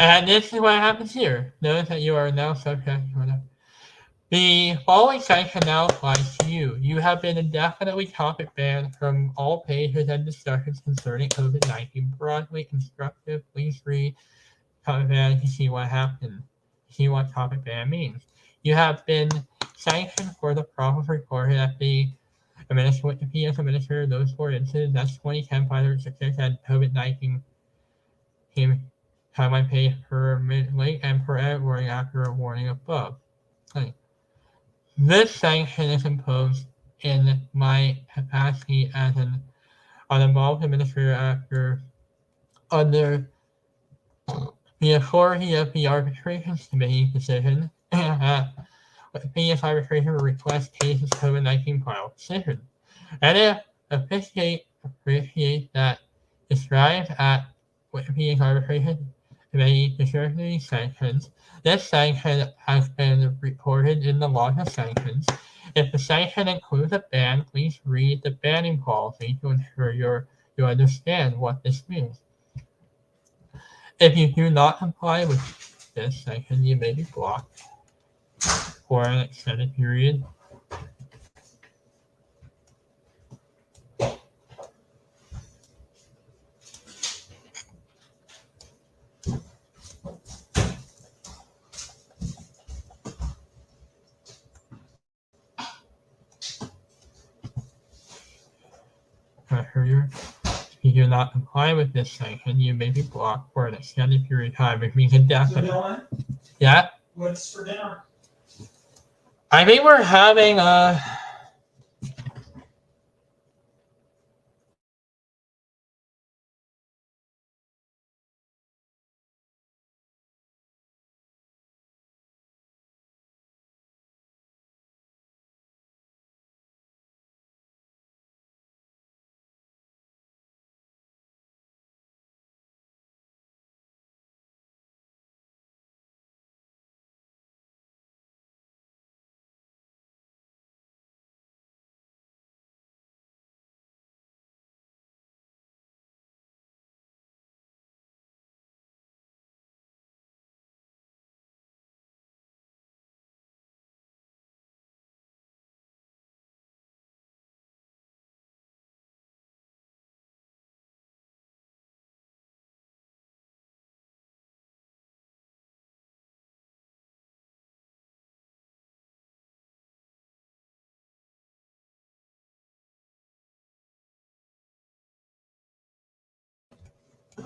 And this is what happens here. Notice that you are now subject to the following sanction now applies to you. You have been indefinitely topic banned from all pages and discussions concerning COVID-19. Broadly constructive. Please read topic ban to see what happened. See what topic ban means. You have been sanctioned for the problems reported at the Wikipedia's administrator of those four incidents. That's 2010, 566, and COVID-19 came timeline page permanently and for edit warning after a warning above. Okay. This sanction is imposed in my capacity as an uninvolved administrator after under the authority of the Arbitrations Committee decision. Wikipedia's arbitration request cases COVID-19 file decision. And if appreciate that described at Wikipedia's arbitration committee deservedly sanctions. This sanction has been reported in the log of sanctions. If the sanction includes a ban, please read the banning policy to ensure you understand what this means. If you do not comply with this sanction, you may be blocked for an extended period. If you do not comply with this sanction, you may be blocked for an extended period of time, which means indefinitely. Yeah? What's for dinner? I think we're having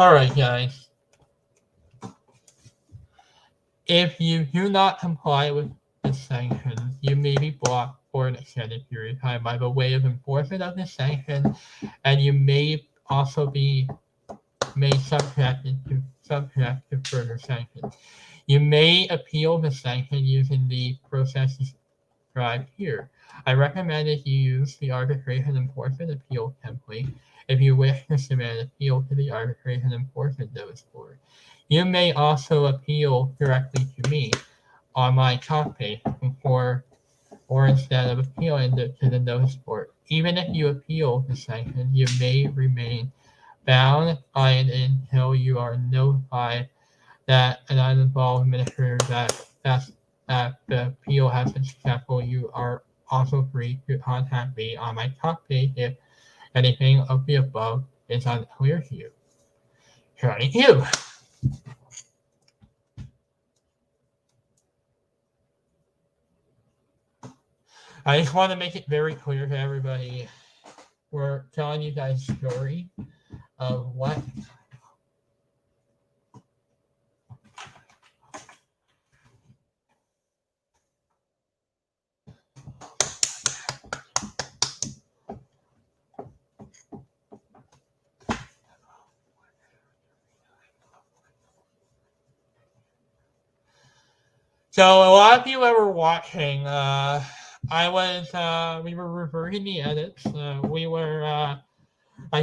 alright guys. If you do not comply with this sanction, you may be blocked for an extended period of time by the way of enforcement of this sanction, and you may also be made subject to further sanctions. You may appeal the sanction using the process described here. I recommend that you use the arbitration enforcement appeal template if you wish to submit an appeal to the arbitration enforcement notice board. You may also appeal directly to me on my talk page or instead of appealing to the notice board. Even if you appeal the sanction, you may remain bound by it until you are notified that an uninvolved administrator that the appeal has been successful. You are also free to contact me on my talk page if anything of the above is unclear to you. Thank you. I just want to make it very clear to everybody. We're telling you guys a story of what So a lot of you that were watching, we were reverting the edits. I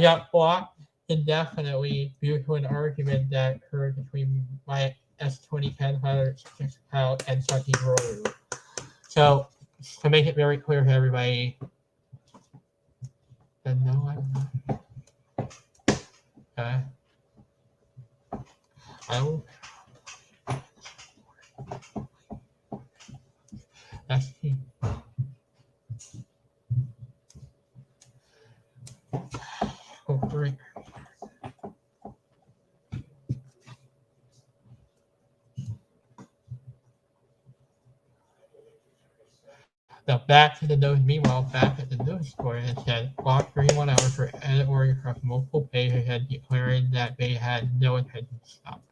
got blocked indefinitely due to an argument that occurred between my S2010 account and Saki Roru. So to make it very clear to everybody, then no, I'm not. I will. ST. Oh, great. Now back to the nose. Meanwhile, back at the news store, it said blocked 31 hours for editorial across multiple pages and declaring that they had no intention to stop.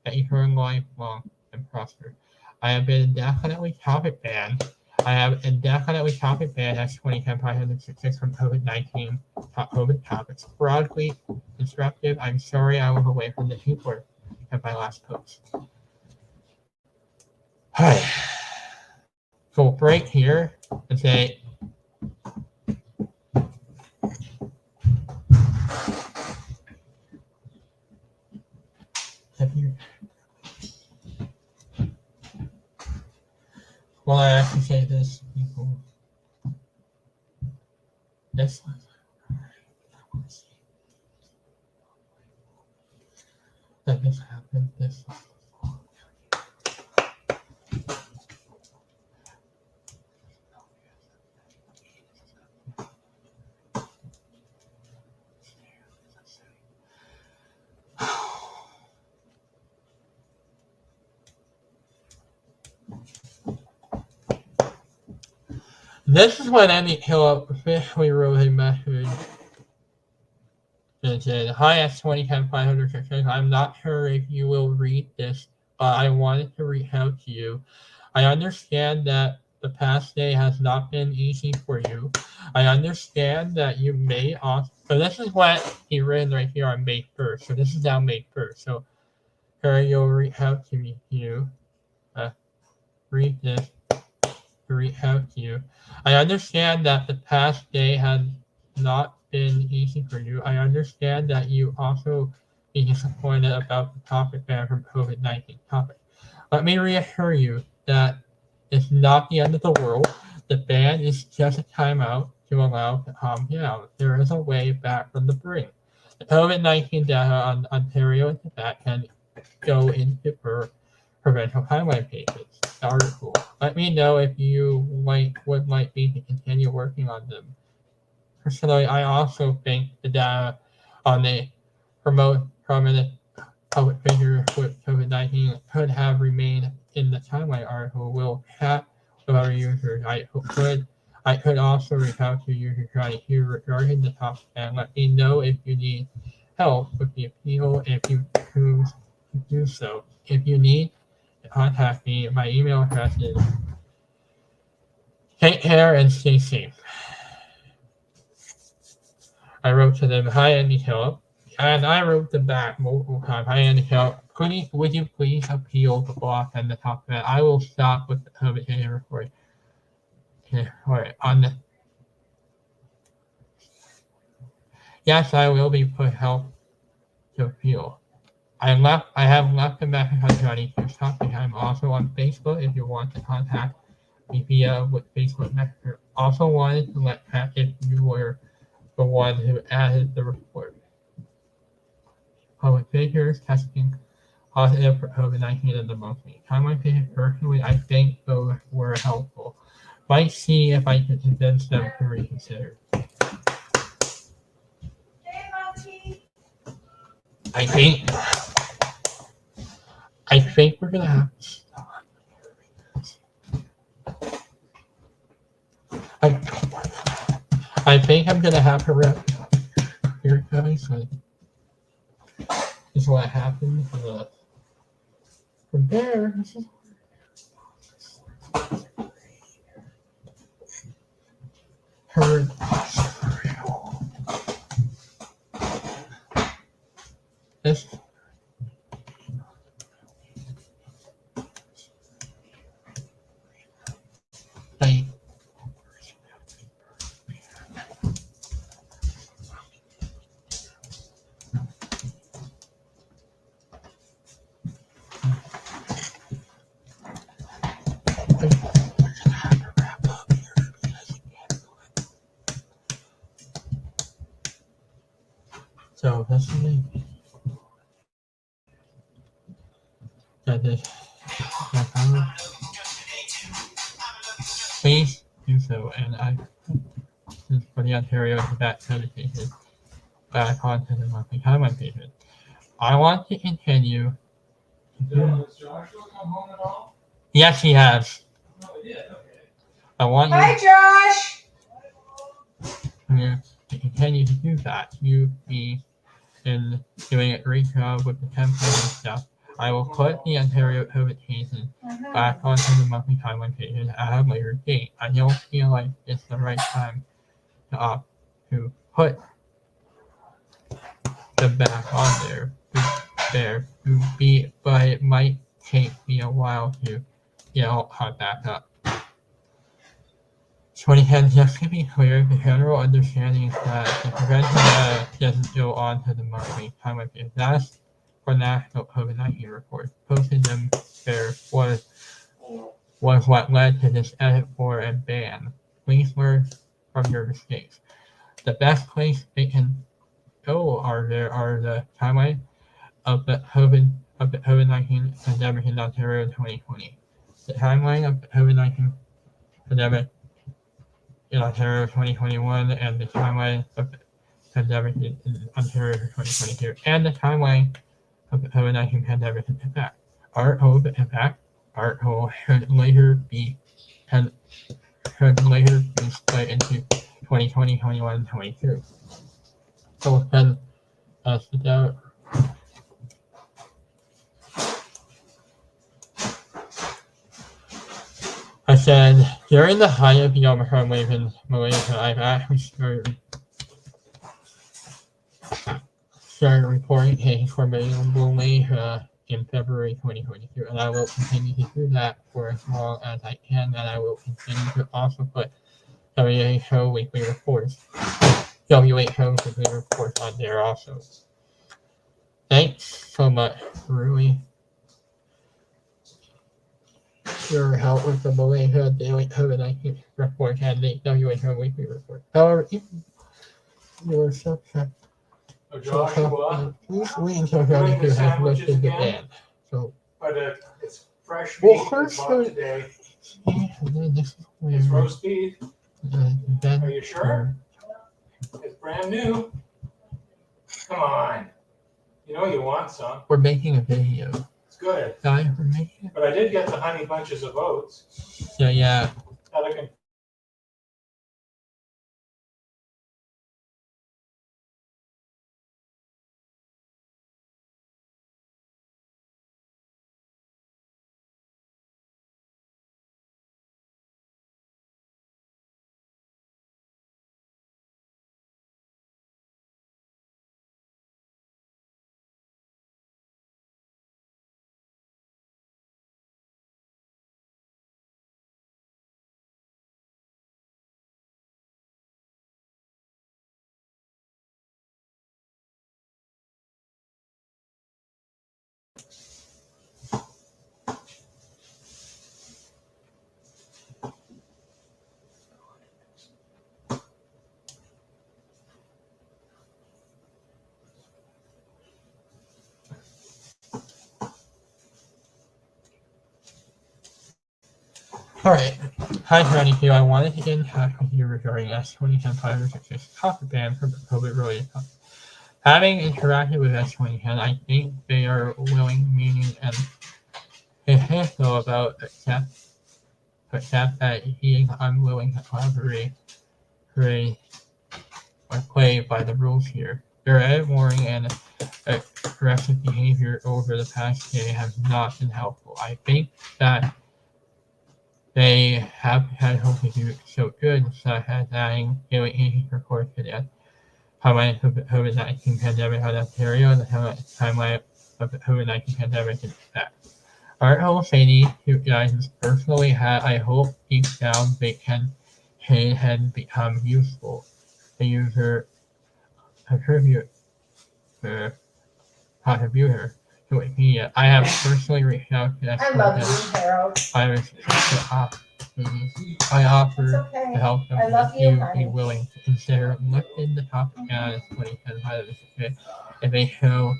That you turn lifelong and prosper. I have been indefinitely topic banned. I have indefinitely topic banned S2010 566 from COVID-19 COVID topics. Broadly instructive. I'm sorry I was away from the keyboard at my last post. Hi. So right here and say have you well I actually say this people this one that this happened this one. This is when Andy Hill officially wrote a message that said, "Hi S2010 566. I'm not sure if you will read this, but I wanted to reach out to you. I understand that the past day has not been easy for you. I understand that you may also." So this is what he written right here on May 1st. So this is now May 1st. So here you'll reach out to me. Read this. To reach out to you. I understand that the past day has not been easy for you. I understand that you also be disappointed about the topic ban from COVID-19 topic. Let me reassure you that it's not the end of the world. The ban is just a timeout to allow to calm down. There is a way back from the brink. The COVID-19 data on Ontario and Quebec can go into provincial highway pages. The article. Let me know if you would like me to continue working on them. Personally, I also think the data on the prominent public figure with COVID-19 could have remained in the timeline article. Will chat with other users. I could also reach out to users trying to hear regarding the topic and let me know if you need help with the appeal if you choose to do so. If you need to contact me, my email address is. Take care and stay safe. I wrote to them, "Hi Andy Hill," and I wrote them back multiple times. "Hi Andy Hill, would you please appeal the block and the top of it? I will stop with the COVID recording." On the yes, I will be put help to appeal. I have left a message on Johnny Hughes topic. I'm also on Facebook if you want to contact me via with Facebook Messenger. Also wanted to let Pat if you were the one who added the report. Public figures testing positive for COVID-19 in the monthly. Timeline pages personally, I think those were helpful. Might see if I can convince them to reconsider. I think we're gonna have to stop. I think I'm gonna have to wrap it up here, guys. This is what happened from there. This is heard. This. So that's the name. That is. please do so. And I for the Ontario Tibet Meditation back onto the monthly timeline pages. I want to continue. Has Joshua come home at all? Yes, he has. Oh, he did. Okay. I want you. Hi, Josh. To continue to do that. You be in doing a great job with the template and stuff. I will put the Ontario COVID cases back onto the monthly timeline pages at a later date. I don't feel like it's the right time to put them back on there to be, but it might take me a while to get all caught back up. 2010, just to be clear, the general understanding is that the prevention data doesn't go on to the monthly timeline page. That's for national COVID-19 reports. Posting them there was what led to this edit for and ban. Please learn from your mistakes. The best place they can go are the timeline of the COVID-19 pandemic in Ontario in 2020. The timeline of the COVID-19 pandemic in Ontario 2021 and the timeline of the pandemic in Ontario 2022 and the timeline of the COVID-19 pandemic in Quebec. The impact article should later be split into 2020, 21, and 22. So then sit down. I said, during the height of the Omicron wave in Malaysia, I've actually started reporting cases for Malaysia in February 2022, and I will continue to do that for as long as I can, and I will continue to also put WHO weekly reports on there also. Thanks so much, really. Your help with the Malaysia daily COVID-19 report and the WHO weekly report. However, even your subject, please wait until WHO has lifted the ban. So, but it's fresh meat. Well, first, today. This is where It's roast beef. Are you sure? It's brand new. Come on. You know you want some. We're making a video. It's good. We're making it. But I did get the honey bunches of oats. So yeah. That I can Alright. Hi, 22. I wanted to get in touch with you regarding S2010 566 topic ban for COVID-related topics. Having interacted with S2010, I think they are willing, meaning, and intentional about except that he is unwilling to collaborate or play by the rules here. Their edit warning and aggressive behavior over the past day has not been helpful. I think that they have potential to do so good, such as adding daily cases reports to the timeline of the COVID-19 pandemic on Ontario and the timeline of the COVID-19 pandemic in Quebec. Article Sadie, who guys personally had, I hope deep down they can change and become useful. The user contributor to Wikipedia. I have personally reached out to I love you, Harold. I offer Okay. to help them I love if you, you honey. be willing to consider lifting the topic down as 2010 if they show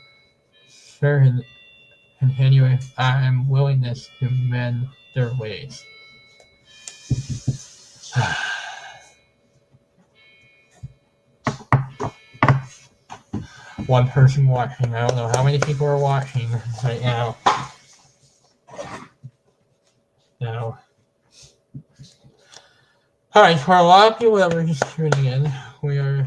certain continuous willingness to mend their ways. One person watching. I don't know how many people are watching right now. No. Alright, for a lot of people that were just tuning in, we are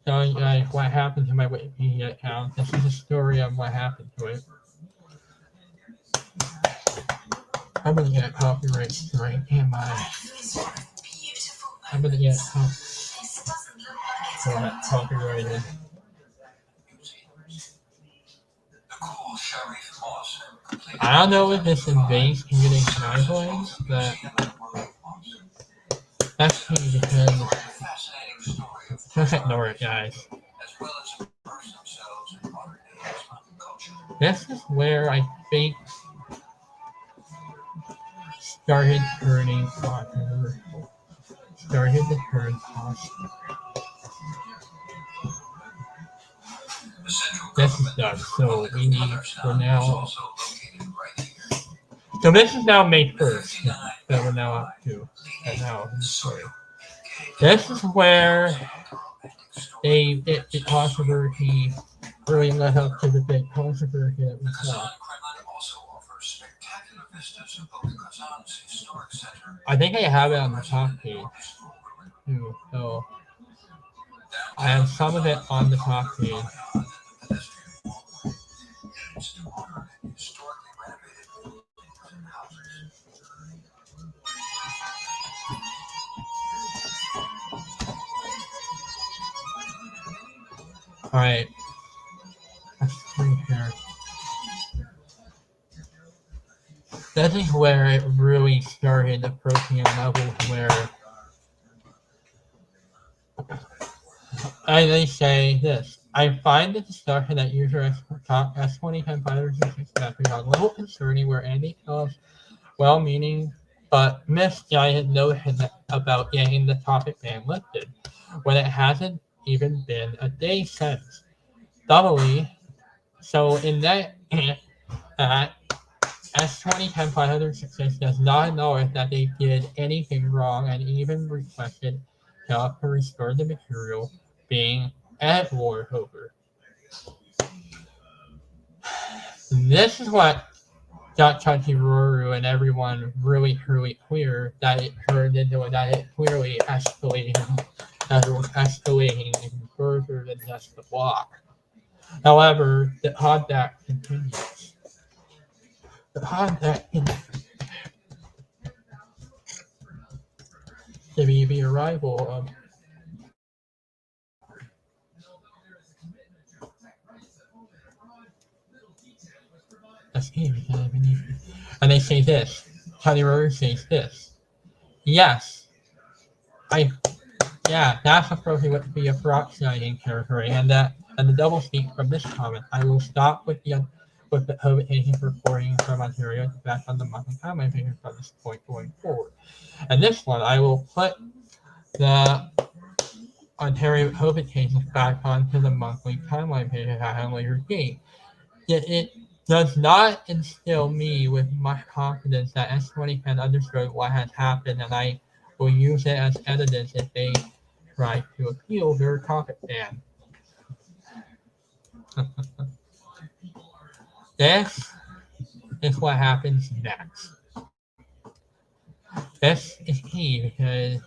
telling you guys what happened to my Wikipedia account. This is a story of what happened to it. I'm gonna get copyright strike, am I? I'm gonna get copyrighted. I don't know if this invades community guidelines, but that's key because just ignore it, guys. This is where I think started turning popular. Started to turn possible. This is done, so we're now. So this is now May 1st that we're now up to. And now, sorry. This is where the controversy really led up to the big controversy that we saw. I think I have it on the top page too, so I have some of it on the top page. Alright. Let's see here. This is where it really started approaching a level where they say this. I find the discussion that user S2010 fighters is a little concerning where Andy tells well-meaning but misguided notion about getting the topic ban lifted when it hasn't even been a day since. Doubly, so in that S2010 566 does not acknowledge that they did anything wrong and even requested help to restore the material being editable over. This is what got Chanchiroru and everyone really clear that it turned into that it clearly escalating, that it was escalating further than just the block. However, the contact continues. The contact continues. To be the arrival of and they say this. Chanchiroru says this. Yes. That's appropriate what be a peroxiding territory, and the double speak from this comment. I will stop with the COVID reporting from Ontario back on the monthly timeline page from this point going forward. And this one, I will put the Ontario COVID cases back onto the monthly timeline page at a later date. Yet it does not instill me with much confidence that S2010 understood what has happened, and I will use it as evidence if they try to appeal their topic ban. This is what happens next. This is key because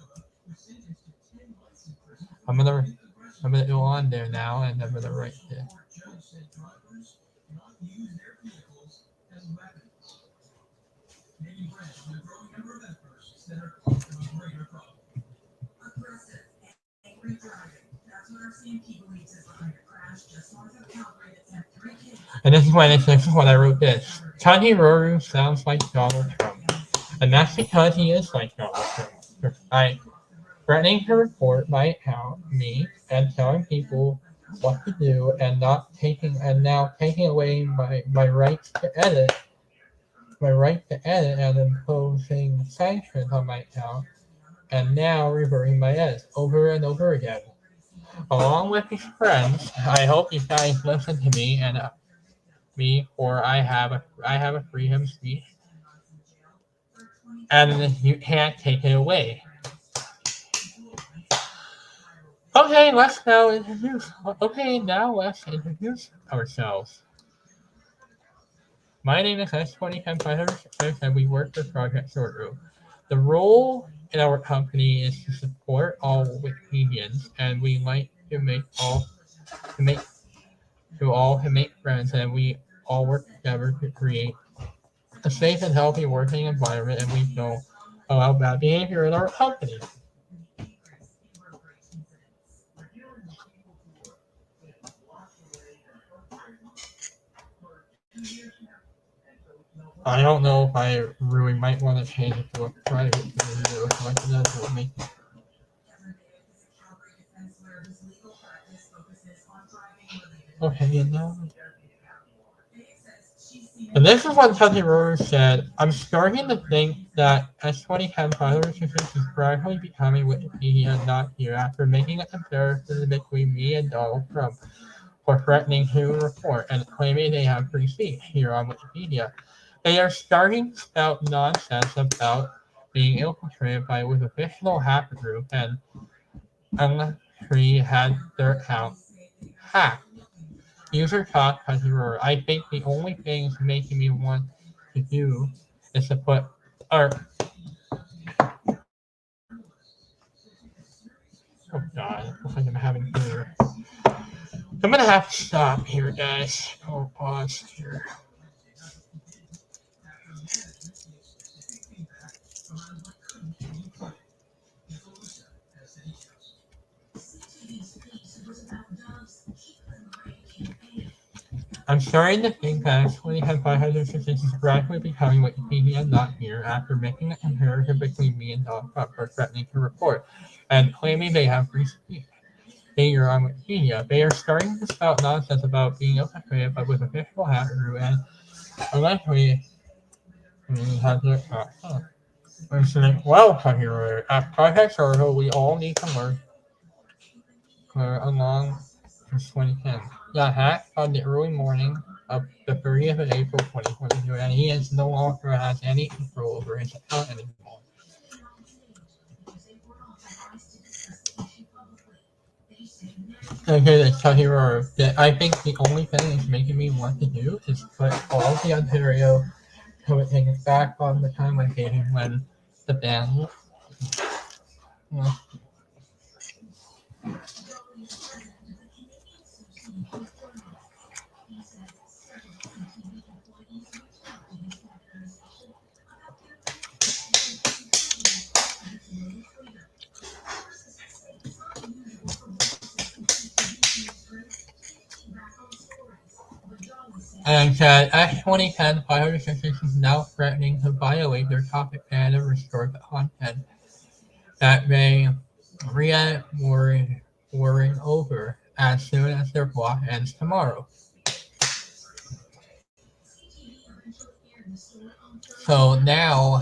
I'm gonna go on there now and I'm gonna write this. And this is what I wrote this. Chanchiroru sounds like Donald Trump. And that's because he is like Donald Trump. Threatening to report my account, me, and telling people what to do and now taking away my right to edit and imposing sanctions on my account, and now reverting my edits over and over again. Along with his friends, I hope you guys listen to me or I have a freedom of speech. and you can't take it away. Okay, now let's introduce ourselves. My name is S2010 and we work for Project Shortroom. The role in our company is to support all Wikipedians, and we like to make to make friends, and we all work together to create a safe and healthy working environment, and we don't allow bad behavior in our company. I don't know if I really might want to change it to a private video so I can actually make. Okay, now. And this is what Teddy Rose said. I'm starting to think that S2010 Piracy is gradually becoming Wikipedia not here after making a comparison between me and Donald Trump for threatening to report and claiming they have free speech here on Wikipedia. They are starting to spout nonsense about being infiltrated by with a fictional hacker group and had their account hacked. User talk has error. I think the only thing making me want to do is to put or oh god, looks like I'm having dinner. I'm gonna have to stop here, guys. I'll pause here. I'm starting to think that actually had 500 is gradually becoming Wikipedia not here after making a comparison between me and Donald Trump for threatening to report and claiming they have free speech. They are on Wikipedia. They are starting to spout nonsense about being infiltrated but with official hacker group and eventually has their I'm saying, well, here at Project Circle, we all need to learn along since 2010. Got hacked on the early morning of the 30th of April 2022, and he is no longer has any control over his account anymore. Okay, let's tell you that I think the only thing that's making me want to do is put all the Ontario things back on the time I gave him when the ban. And said S2010 Fire Systems is now threatening to violate their topic ban and restore the content that they worrying over as soon as their block ends tomorrow. So now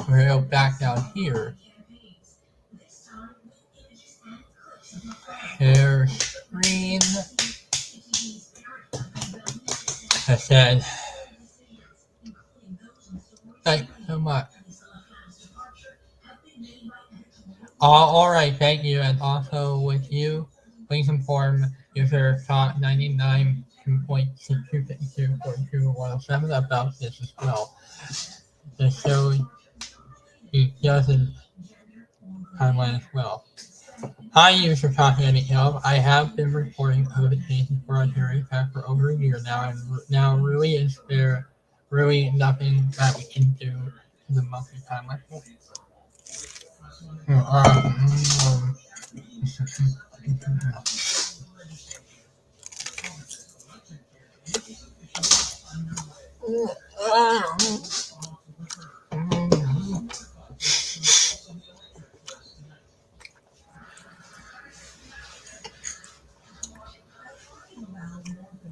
we're back down here. Share screen. I said, thanks so much. All right, thank you. And also with you, please inform user thought 99.6252.2107 about this as well. Just so he doesn't timeline as well. Hi, user talking any help. I have been reporting COVID cases for Ontario for over a year now, and now really is there really nothing that we can do in the monthly timeline?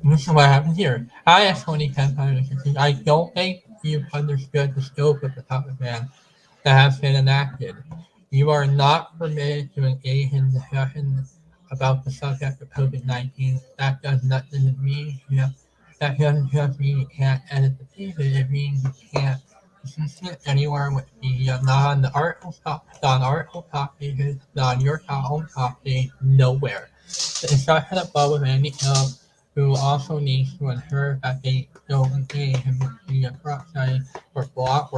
This is what happened here. Hi, S2010. I don't think you've understood the scope of the topic ban that has been enacted. You are not permitted to engage in discussion about the subject of COVID-19. That doesn't mean that doesn't just mean you can't edit the pieces. It means you can't anywhere with the non-article copy, non-your own copy, nowhere. The instruction above with any help who also needs to ensure that they don't engage in the website or block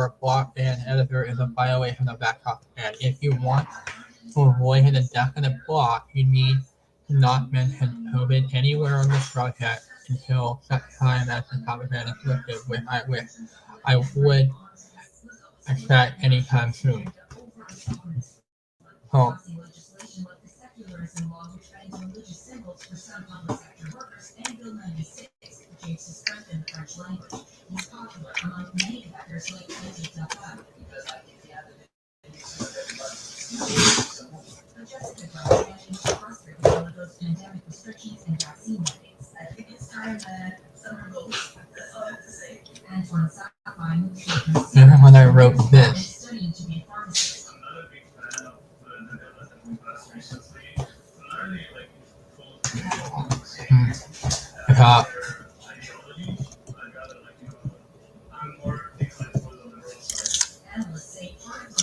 an editor is a violation of that copy. And if you want to avoid an indefinite block, you need to not mention COVID anywhere on this project until such time as the copyright is lifted, which I would expect anytime soon. So, even when I wrote this, I thought,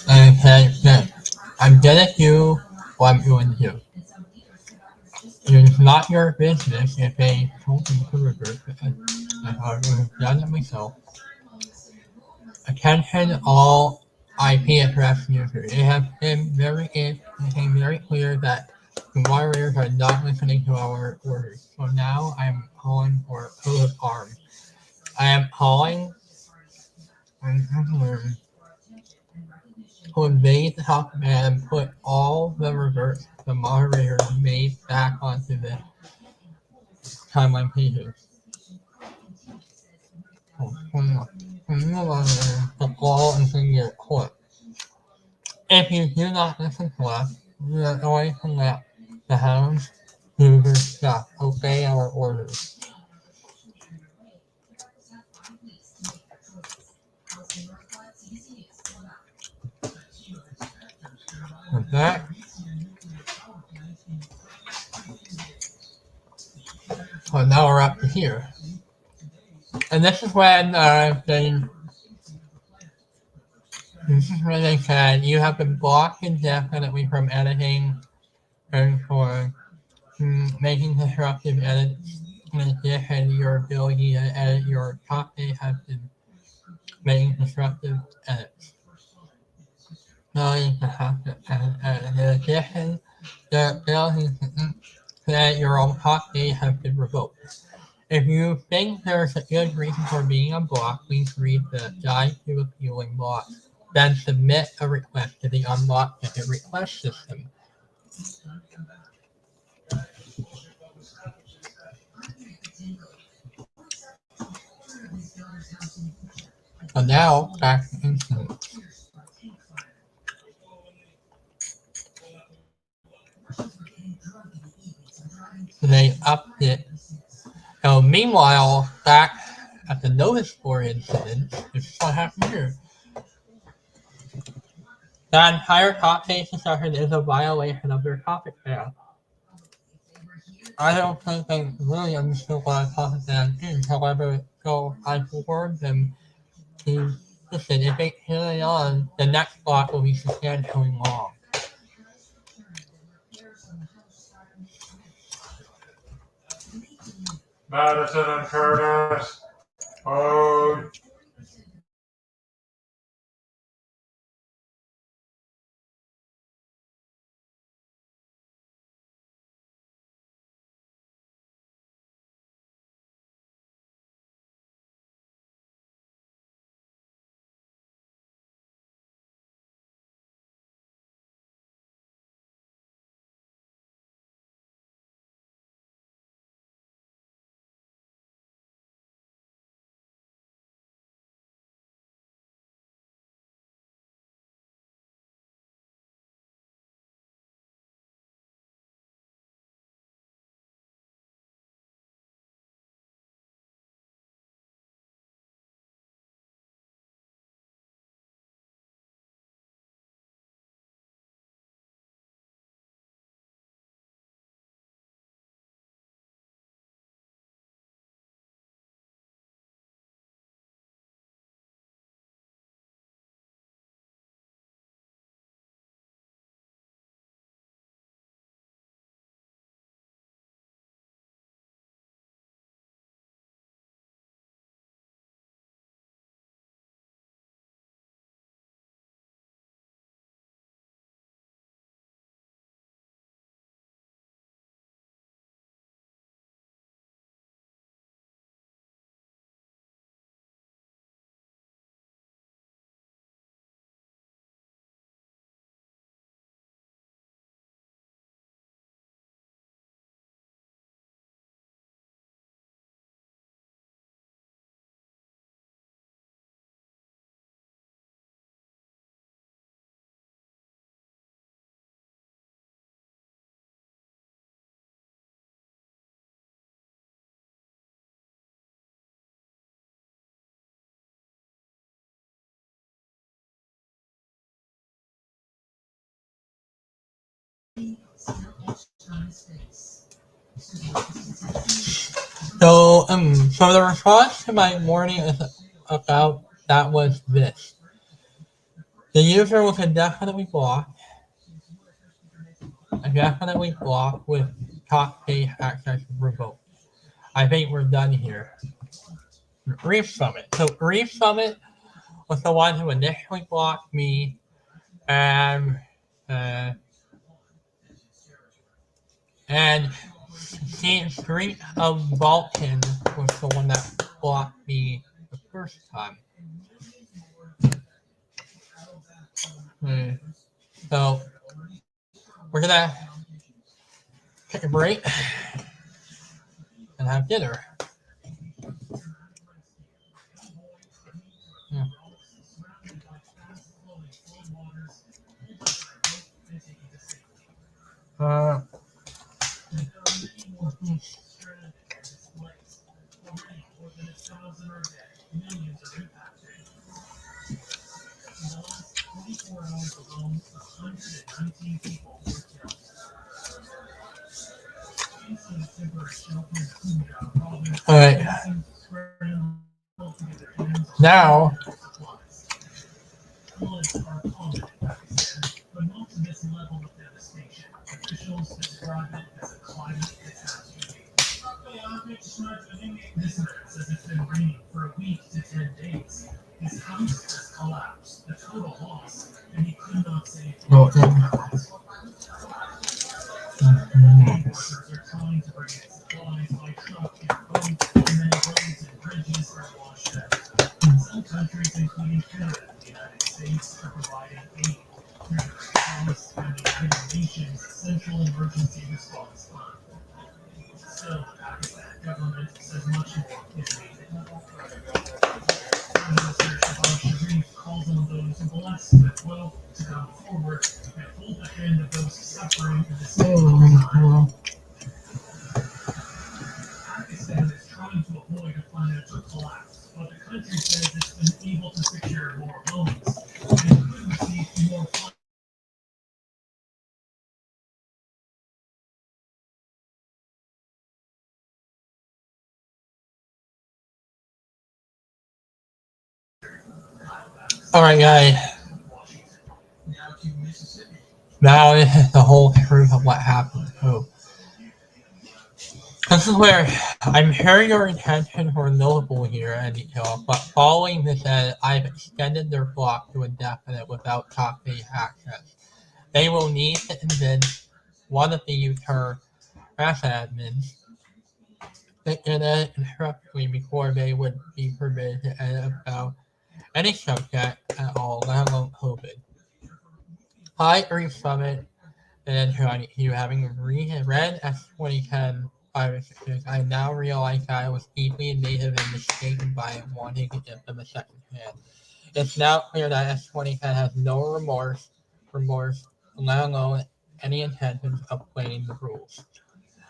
I said that I'm gonna do what I'm doing here. It's not your business if they don't encourage it. I thought I would have done it myself. Attention all IP address users. It has became very clear that the moderators are not listening to our orders. So now I am calling for a coat of arms. I am calling to invade the top command and put all the reverts the moderator made back onto the timeline pages. The all in your court. If you do not listen to us, we are going to let the hounds do their stuff. Obey our orders. With that, well, now we're up to here. And this is when they said you have been blocked indefinitely from editing and for making disruptive edits. In addition, your ability to edit your copy has been making disruptive edits. In addition, the ability to edit your own copy has been revoked. If you think there's a good reason for being unblocked, please read the Guide to Appealing Blocks. Then submit a request to the Unblock Ticket Request System. So now, back to incidents. They upped it. So meanwhile, back at the notice board incident, this is what happened here. The entire top page discussion is a violation of their topic ban. I don't think they really understood what a topic ban is. However, so I warned them to listen, if they carry on, the next block will be substantially long. Madison and Curtis. Oh. So the response to my warning is about that was this. The user was indefinitely blocked with top page access revoked. I think we're done here. Reef Summit. So Reef Summit was the one who initially blocked me, and uh, and Street of Vulcan was the one that blocked me the first time. Hmm. So we're gonna take a break and have dinner. Yeah. Uh, all right. Now, well, all right, guys. Now this is the whole truth of what happened. So this is where I'm hearing your intentions were notable here and detail, but following this end, I've extended their block to indefinite without top page access. They will need to convince one of the user as admins that interrupt me before they would be permitted to edit about any subject at all, let alone COVID. I agree Summit and you having read as 2010 viruses, I now realize that I was deeply invasive and mistaken by wanting to give them a second hand. It's now clear that S2010 has no remorse, let alone any intentions of playing the rules.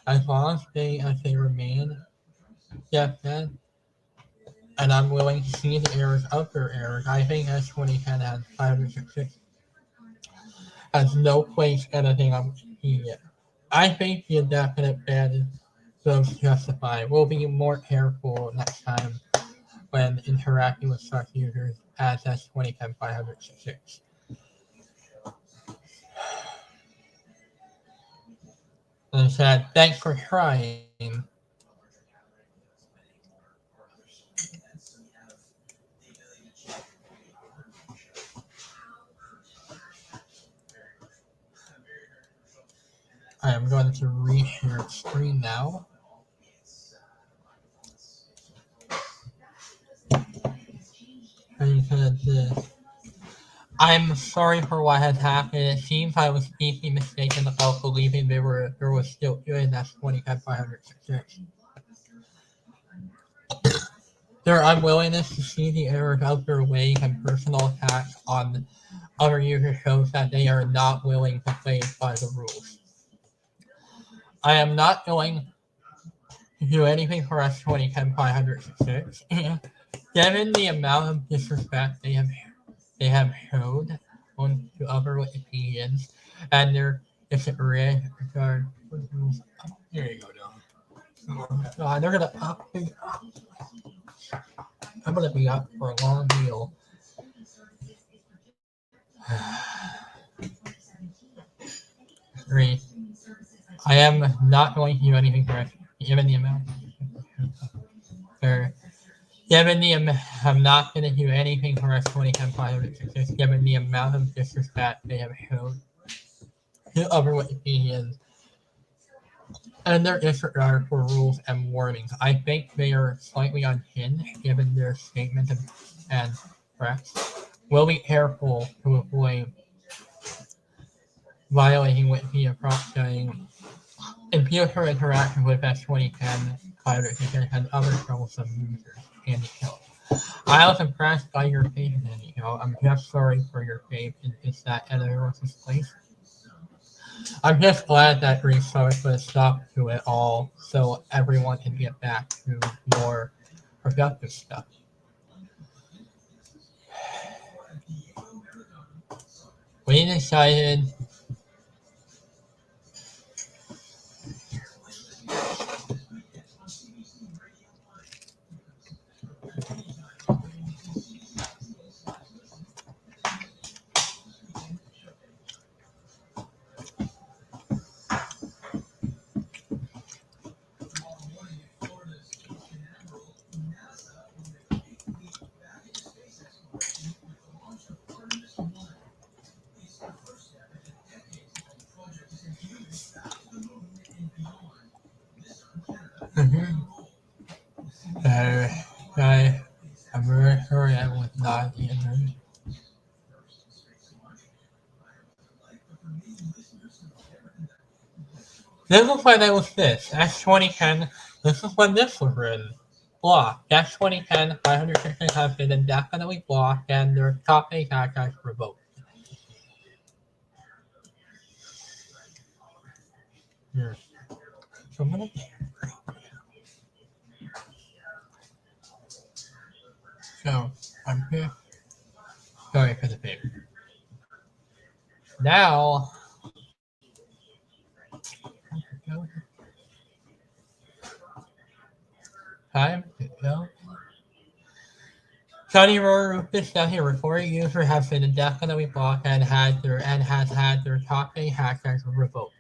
As they remain, yes, and I'm willing to see the errors of their errors, I think S2010 has 566 has no place anything on Wikipedia. I think the indefinite ban is justified. We'll be more careful next time when interacting with such users as S2010 566. And said, thanks for trying. I am going to reshare screen now. And he said this. I'm sorry for what has happened. It seems I was deeply mistaken about believing there was still doing that 2010 566. Their unwillingness to see the errors of their ways and personal attacks on other users shows that they are not willing to play by the rules. I am not willing to do anything for S2010 566. Given the amount of disrespect they have showed on to other Wikipedians and their disregard for the rules. Here you go, Dylan. God, they're gonna up me. I'm gonna be up for a long meal. 3. I am not going to do anything for it, given the amount. Or, given the amount, I'm not going to do anything for us 2010 given the amount of disrespect they have shown to other Wikipedians and their disregard for rules and warnings. I think they are slightly unhinged given their statements and threats. We'll be careful to avoid violating Wikipedia prompting in future interaction with S2010 pirates and other troublesome users and details. I was impressed by your faith in detail. I'm just sorry for your faith in it's that editor was displaced. I'm just glad that resource put a stop to it all so everyone can get back to more productive stuff. We decided uh, I'm very sorry I was not the internet. This is when it was this. That's 2010. This is when this was written. Blocked. That's 2010. 560 have been indefinitely blocked and their top 8 hashtags revoked. Here. So, I'm here. Sorry for the paper. Now, time to go. Johnny Roar Rufus down here. Reported user has been indefinitely blocked and has had their top 8 hashtags revoked.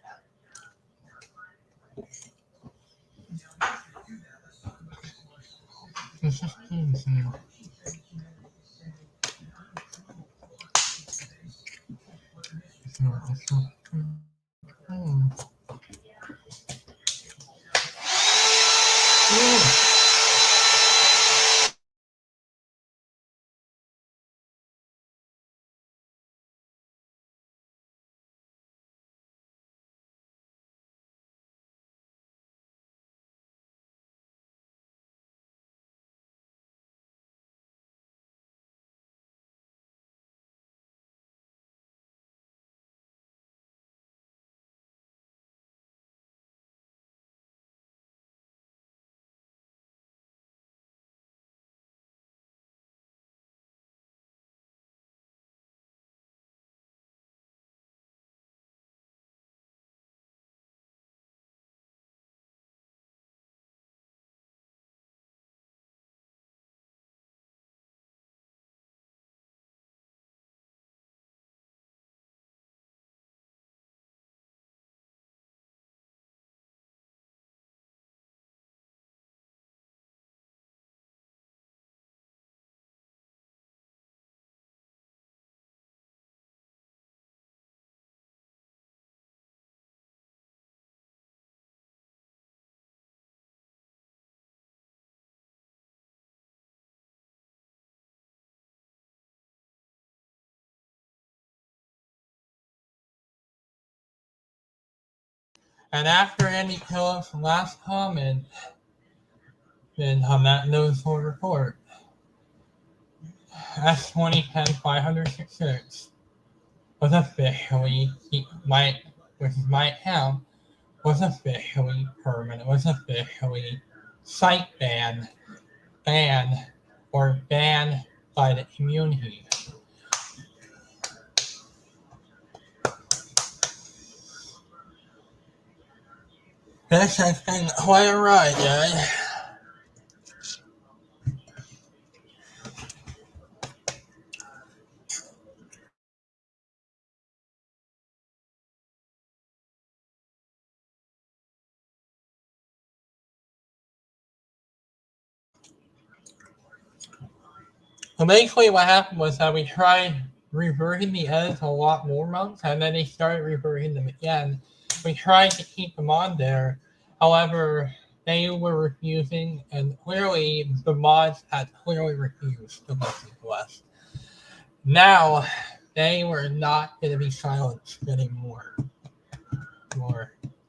And after Andy Phillips' last comment, then on that news report, S2010 566 was officially which is my account, was officially permanent, was officially site banned, or banned by the community. This has been quite a ride, guys. So basically what happened was that we tried reverting the edits a lot more months, and then they started reverting them again. We tried to keep them on there. However, they were refusing, and clearly the mods had clearly refused to listen to us. Now, they were not going to be silenced anymore.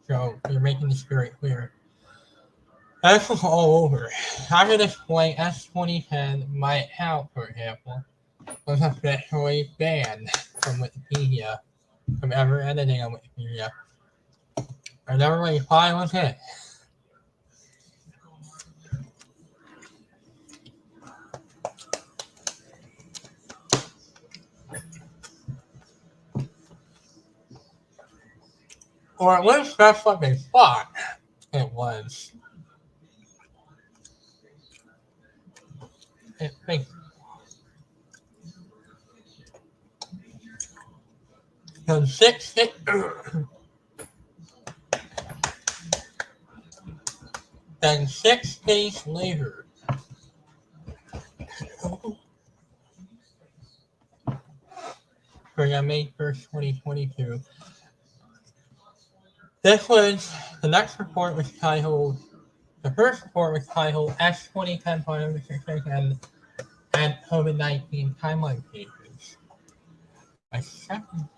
So they're making this very clear. This was all over. I'm going to explain S2010, my account, for example, was officially banned from Wikipedia, from ever editing on Wikipedia. I never really thought it was it. Or at least that's what they thought it was. So then 6 days later, for May 1st, 2022, this was, the next report was titled, the first report was titled S2010 Final and COVID-19 Timeline Pages. A second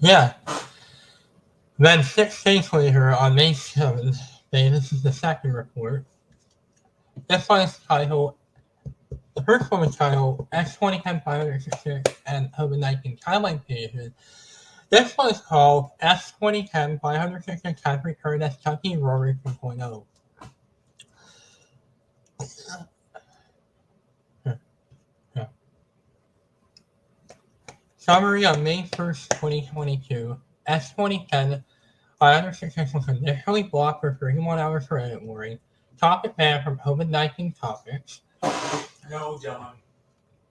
Yeah. Then 6 days later, on May 7th, this is the second report. This one is titled, the first one was titled S2010 566 and COVID-19 timeline pages. This one is called S2010 566 has returned as Chucky Rory 2.0. Summary on May 1st, 2022. S2010 566 was initially blocked for 31 hours for edit warning. Topic banned from COVID-19 topics. No, John.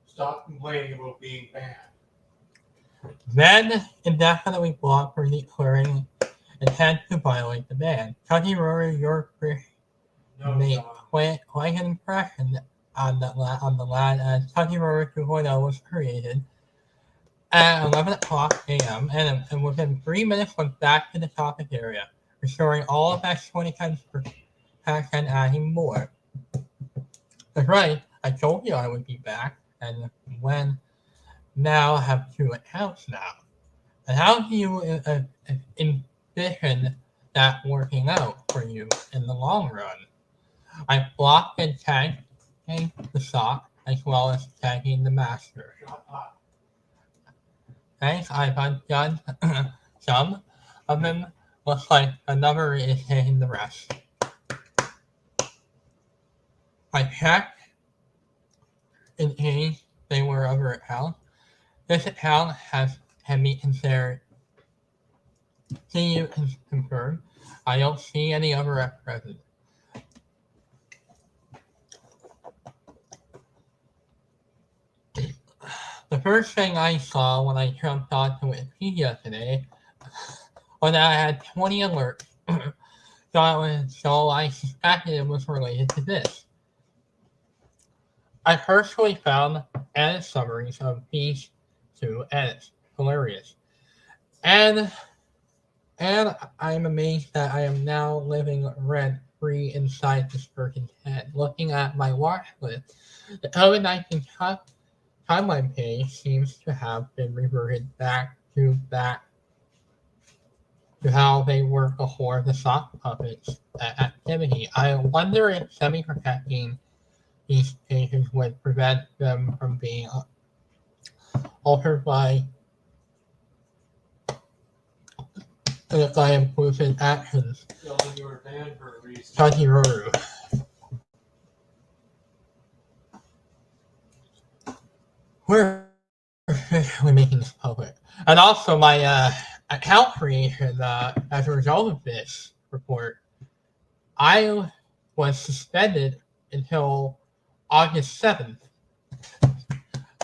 Stop complaining about being bad. Then indefinitely blocked for declaring intent to violate the ban. Chucky Rory York No, made John. quite an impression on the lad as Chucky Rory 2.0 was created at 11 o'clock a.m. and within 3 minutes went back to the topic area, restoring all of S2010's protection and adding more. That's right, I told you I would be back, and when now have 2 accounts now. And how do you envision that working out for you in the long run? I blocked and tagged the sock as well as tagging the master. Shut up. Thanks, I've done some of them. Looks like another is taking the rest. I checked in case they were other accounts. This account can be considered. See you confirm. I don't see any other at present. The first thing I saw when I jumped onto Wikipedia today was that I had 20 alerts. So I suspected it was related to this. I personally found edit summaries of these 2 edits hilarious. And I'm amazed that I am now living rent-free inside this person's head. Looking at my watch list, the COVID-19 timeline page seems to have been reverted back to how they were before the sock puppets activity. I wonder if semi-protecting these pages would prevent them from being altered by implicit actions. Dylan, you were banned for a reason. Chucky Roru. We're officially making this public. And also my account creation, as a result of this report, I was suspended until August 7th.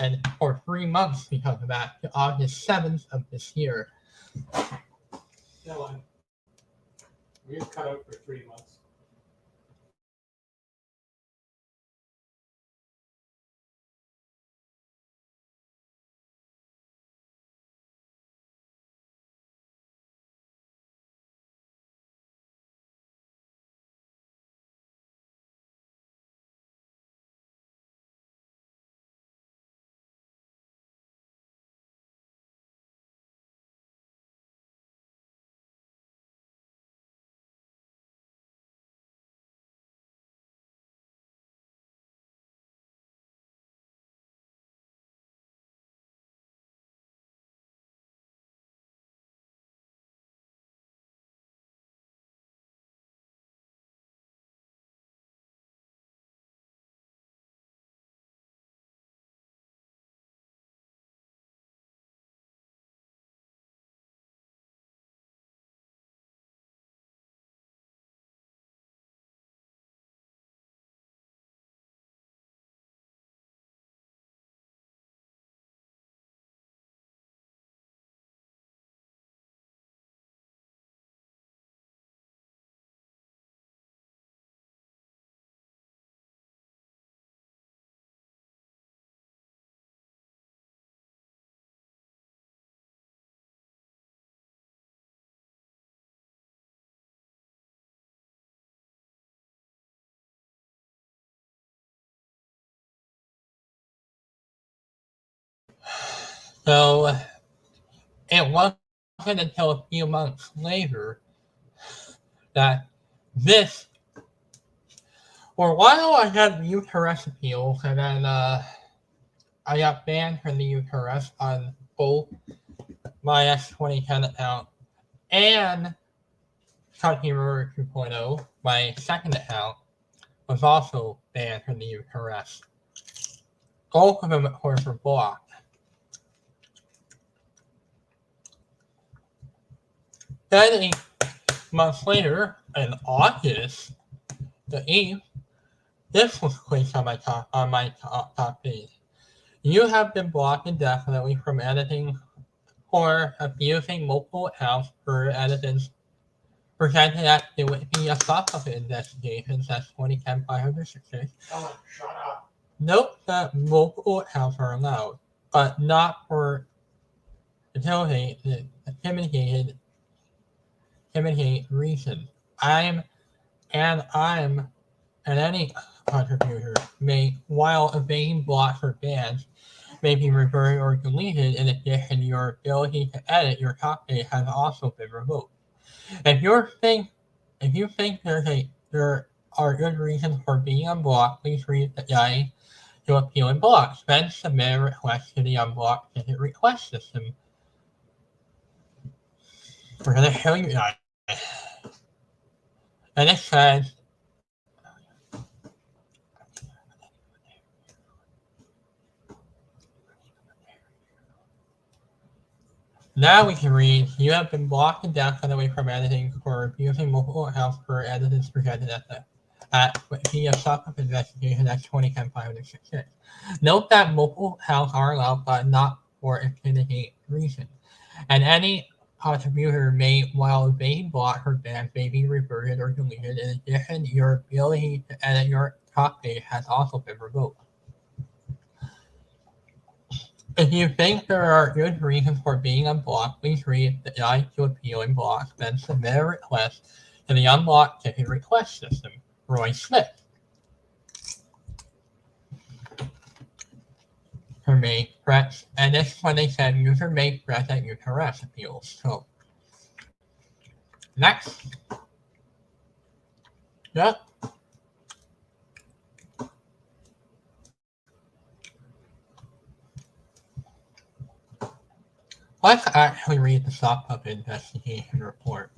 And for 3 months because of that, to August 7th of this year. Dylan, we were cut out for 3 months. So it was wasn't until a few months later that this, for a while I had youth arrest appeals, and then I got banned from the youth arrest on both my S2010 account and Chucky River 2.0, my second account, was also banned from the youth arrest. Both of them, of course, were blocked. Then 8 months later, in August the 8th, this was placed on my top page. You have been blocked indefinitely from editing or abusing multiple accounts for evidence presented at the Wikipedia stock investigations at 2010-566. Oh, shut up. Note that multiple accounts are allowed, but not for intimidate reason. I'm and any contributor may, while evading blocks or bans, may be reverted or deleted. In addition, your ability to edit your top page has also been revoked. If you think there are good reasons for being unblocked, please read the guide to appealing blocks. Then submit a request to the unblocked ticket request system. We're gonna show you guys. And it says now we can read, you have been blocked and away from editing for abusing multiple accounts for editors presented at Wikipedia stock investigation at 2010-566. Note that multiple accounts are allowed, but not for intimidate reason. And any contributor may, while evading blocks or bans, may be reverted or deleted. In addition, your ability to edit your top page has also been revoked. If you think there are good reasons for being unblocked, please read the guide to appealing blocks, then submit a request to the unblocked ticket request system. Roy Smith. User may press, and this is when they said user may press at user arrest appeals. So, next. Yep. Let's actually read the sock puppet investigation report.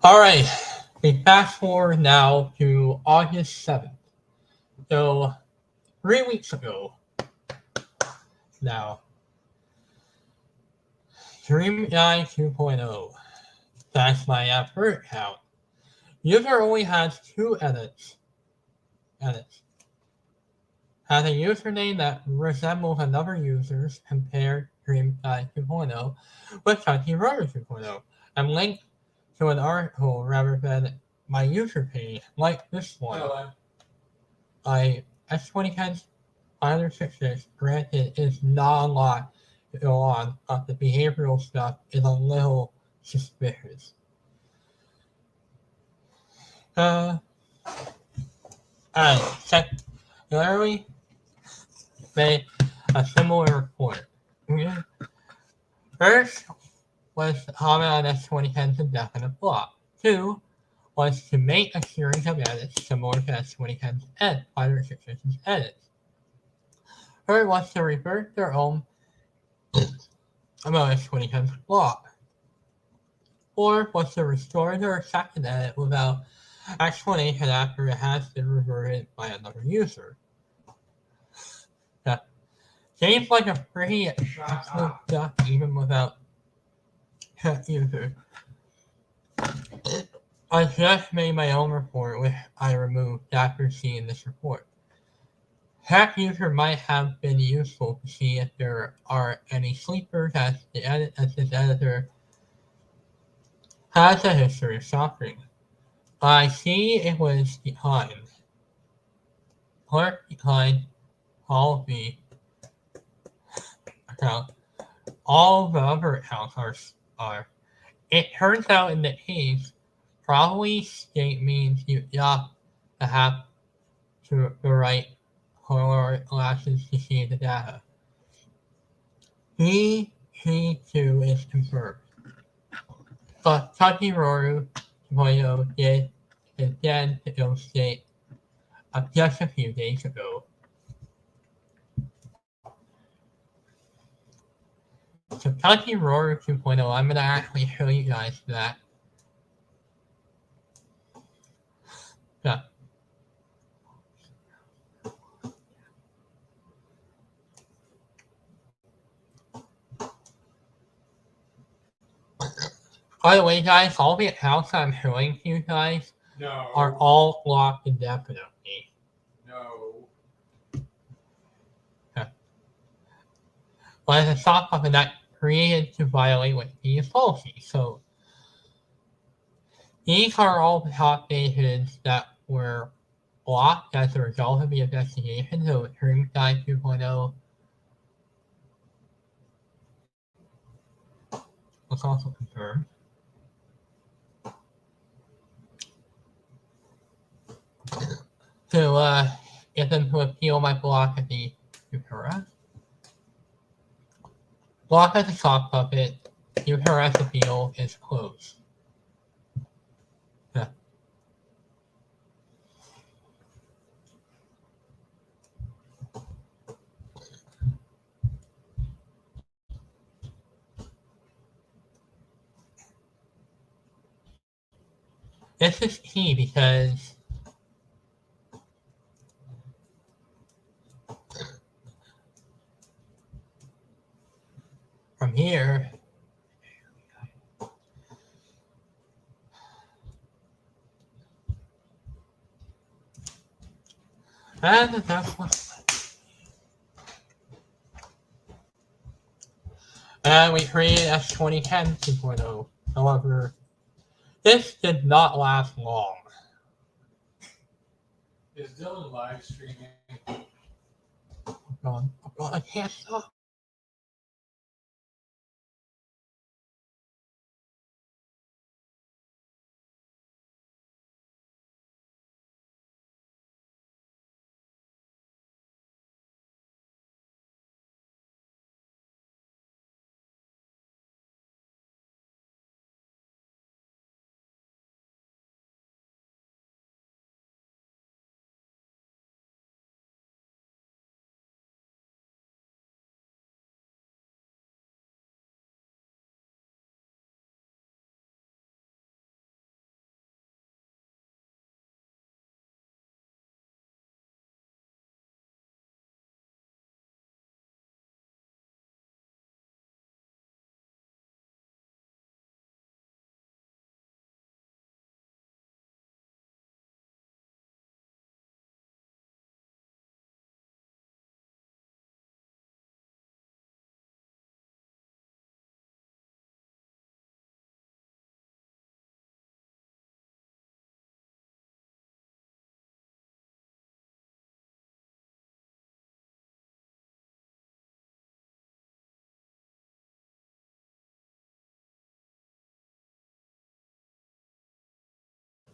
Alright, we fast forward now to August 7th. So, 3 weeks ago now, Dream Guy 2.0. That's my effort account. User only has two edits. Has a username that resembles another user's compared Dream Guy 2.0 with Chucky Rotor 2.0, and linked to an article rather than my user page, like this one. I S2010 566, granted, is not a lot to go on, but the behavioral stuff is a little suspicious. I literally made a similar report. First was to comment on S2010's indefinite block. Two was to make a series of edits similar to S2010's 566's edits. Third was to revert their own about S2010's block. Fourth was to restore their second edit without explanation after it has been reverted by another user. That seems like a pretty excellent stuff even without that user. I just made my own report, which I removed after seeing this report. Hack user might have been useful to see if there are any sleepers, as this editor has a history of suffering. I see it was declined. Clerk declined all of the accounts. All the other accounts are. It turns out in the case, probably state means you have to have the right color glasses to see the data. He2 is confirmed. But Chucky Roru 2.0 did again to illustrate just a few days ago. So Chucky Roru 2.0, I'm gonna actually show you guys that. Yeah. By the way, guys, all the accounts I'm showing to you guys are all locked indefinitely. No. But it's a software that created to violate Wikipedia's policy. So these are all the top pages that were blocked as a result of the investigation. So Dream Guy 2.0 was also confirmed. To get them to appeal my block at the UPRS. Block as a sock puppet, UPRS appeal is closed. Yeah. This is key because from here, and that's what. And we created S2010 2.0. However, this did not last long. Is Dylan live streaming? Oh God, I can't stop.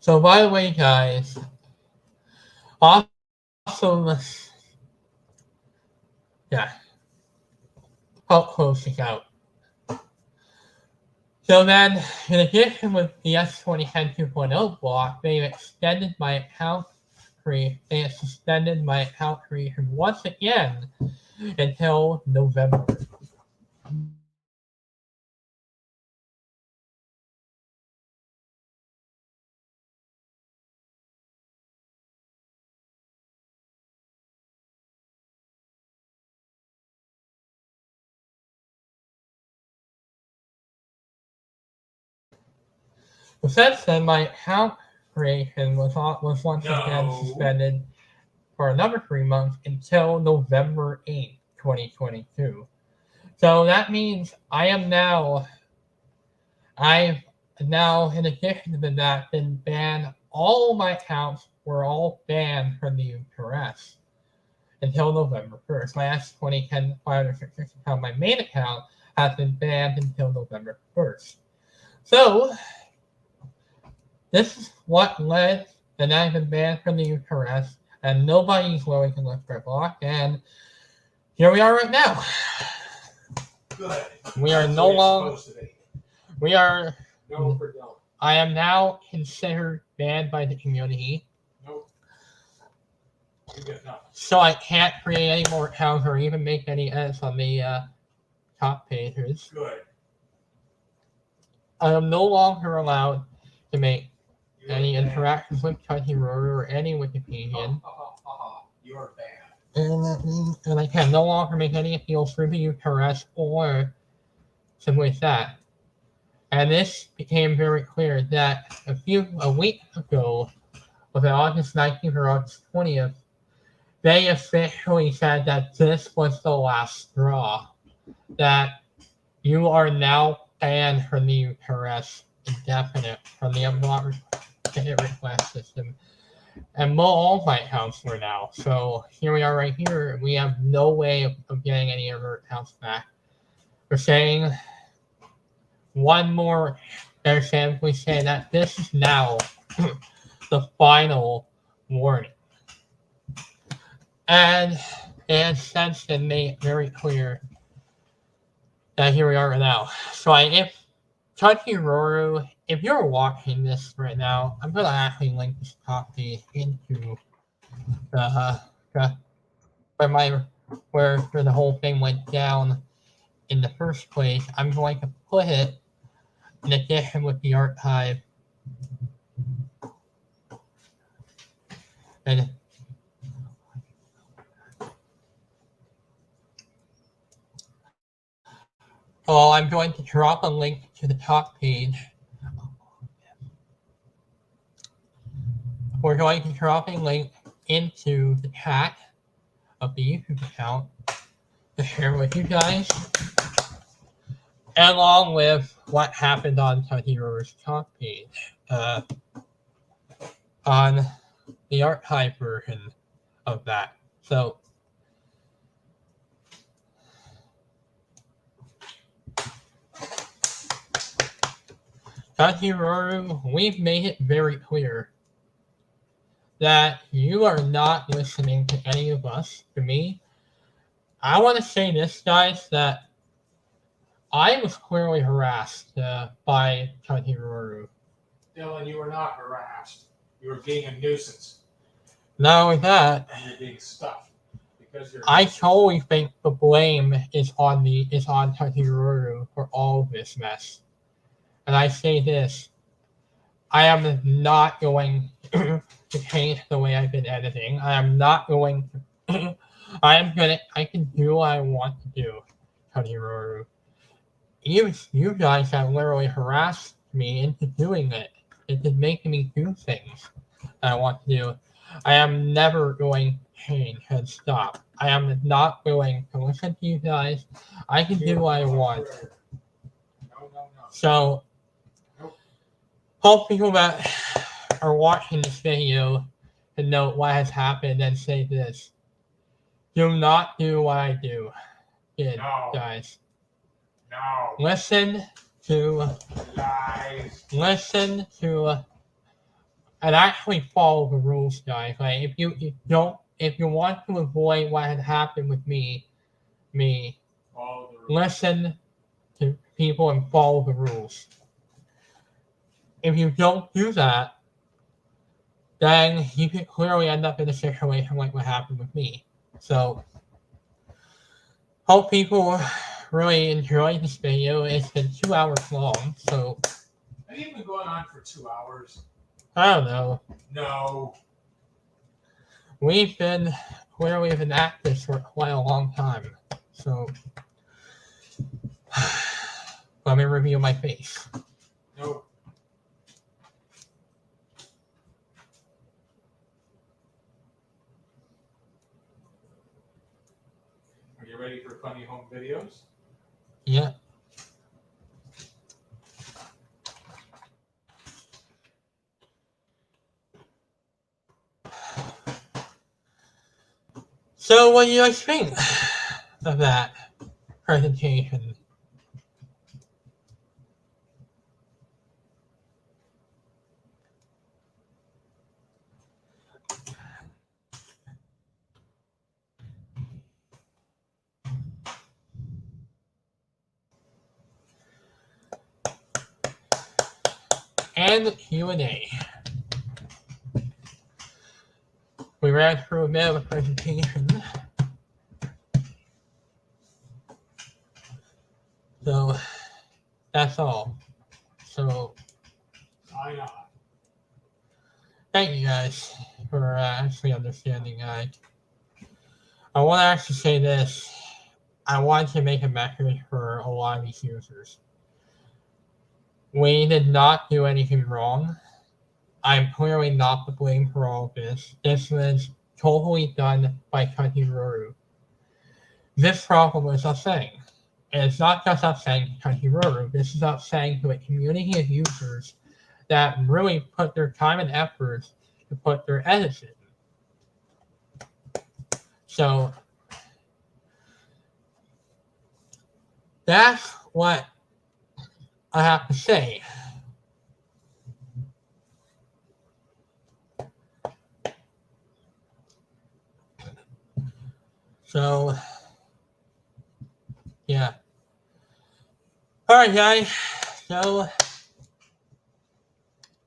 So by the way, guys, also, yeah, I'll close this out. So then, in addition with the S2010 2.0 block, they extended my account creation. They suspended my account creation once again until November. So since then, my account creation was once again suspended for another 3 months until November 8th, 2022. So that means I've now, in addition to that, been banned. All my accounts were all banned from the UPRS until November 1st. My S2010 566 account, my main account, has been banned until November 1st. So, this is what led that I've been banned from the UPRS, and nobody's willing to lift their block, and here we are right now. Good. We are no longer. We are. No for no. I am now considered banned by the community. Nope. You get nothing. So I can't create any more accounts or even make any edits on the top pages. Good. I am no longer allowed to make You're any banned. interactions with Crunchyroll or any Wikipedian. You're banned. And I can no longer make any appeals through the UPRS or simply that. And this became very clear that a week ago, on August 19th or August 20th, they officially said that this was the last straw. That you are now banned from the UPRS indefinite, from the unblock request system. And all my accounts were now. So here we are right here. We have no way of getting any of our accounts back. We're saying one more. They're simply saying that this is now the final warning. And they have since been made very clear that here we are now. So if Crunchyroll, if you're watching this right now, I'm gonna actually link this copy into where the whole thing went down in the first place. I'm going to put it in addition with the archive. And I'm going to drop a link to the top page. We're going to drop a link into the chat of the YouTube account to share with you guys, along with what happened on Crunchyroll's top page, on the archive version of that. So, Crunchyroll, we've made it very clear that you are not listening to any of us. To me, I want to say this, guys, that I was clearly harassed by Crunchyroll. Dylan, you were not harassed. You were being a nuisance. Not only that, And you're being stuffed. Because you're I totally think the blame is on Crunchyroll for all of this mess. And I say this, I am not going to change the way I've been editing. I am not going to I can do what I want to do, Crunchyroll. You guys have literally harassed me into doing it, into making me do things that I want to do. I am never going to change and stop. I am not willing to listen to you guys. I can do what I want. No. So, hope people that are watching this video to know what has happened and say this. Do not do what I do. No. Guys. No. Listen to Lies. Listen to and actually follow the rules, guys. Like if you want to avoid what had happened with me, Follow the rules. listen to people and follow the rules. If you don't do that, then you could clearly end up in a situation like what happened with me. So, hope people really enjoyed this video. It's been 2 hours long, so Have you been going on for 2 hours? I don't know. No. We've been at this for quite a long time. So, let me review my face. No. Are you ready for funny home videos? Yeah. So, what do you guys think of that presentation? And the Q&A. We ran through a bit of a presentation. So, that's all. So, Why not? thank you guys for actually understanding. I want to actually say this. I want to make a message for a lot of these users. We did not do anything wrong. I'm clearly not to blame for all of this. This was totally done by Crunchyroll. This problem is us saying. And it's not just us saying to Crunchyroll. This is us saying to a community of users that really put their time and effort to put their edits in. So that's what I have to say. So, yeah. Alright, guys. So,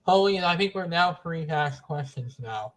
Holy, I think we're now free to ask questions now.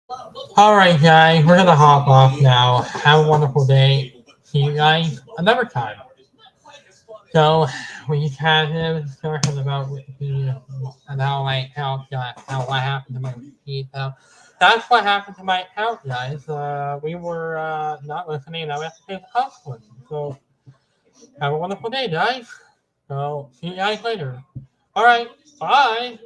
Alright, guys, we're gonna hop off now. Have a wonderful day. See you guys another time. So, we just had a discussion about Wikipedia and how my account how what happened to my Wikipedia. That's what happened to my account, guys. We were not listening, and I have to pay the consequences. So, have a wonderful day, guys. So, see you guys later. Alright, bye.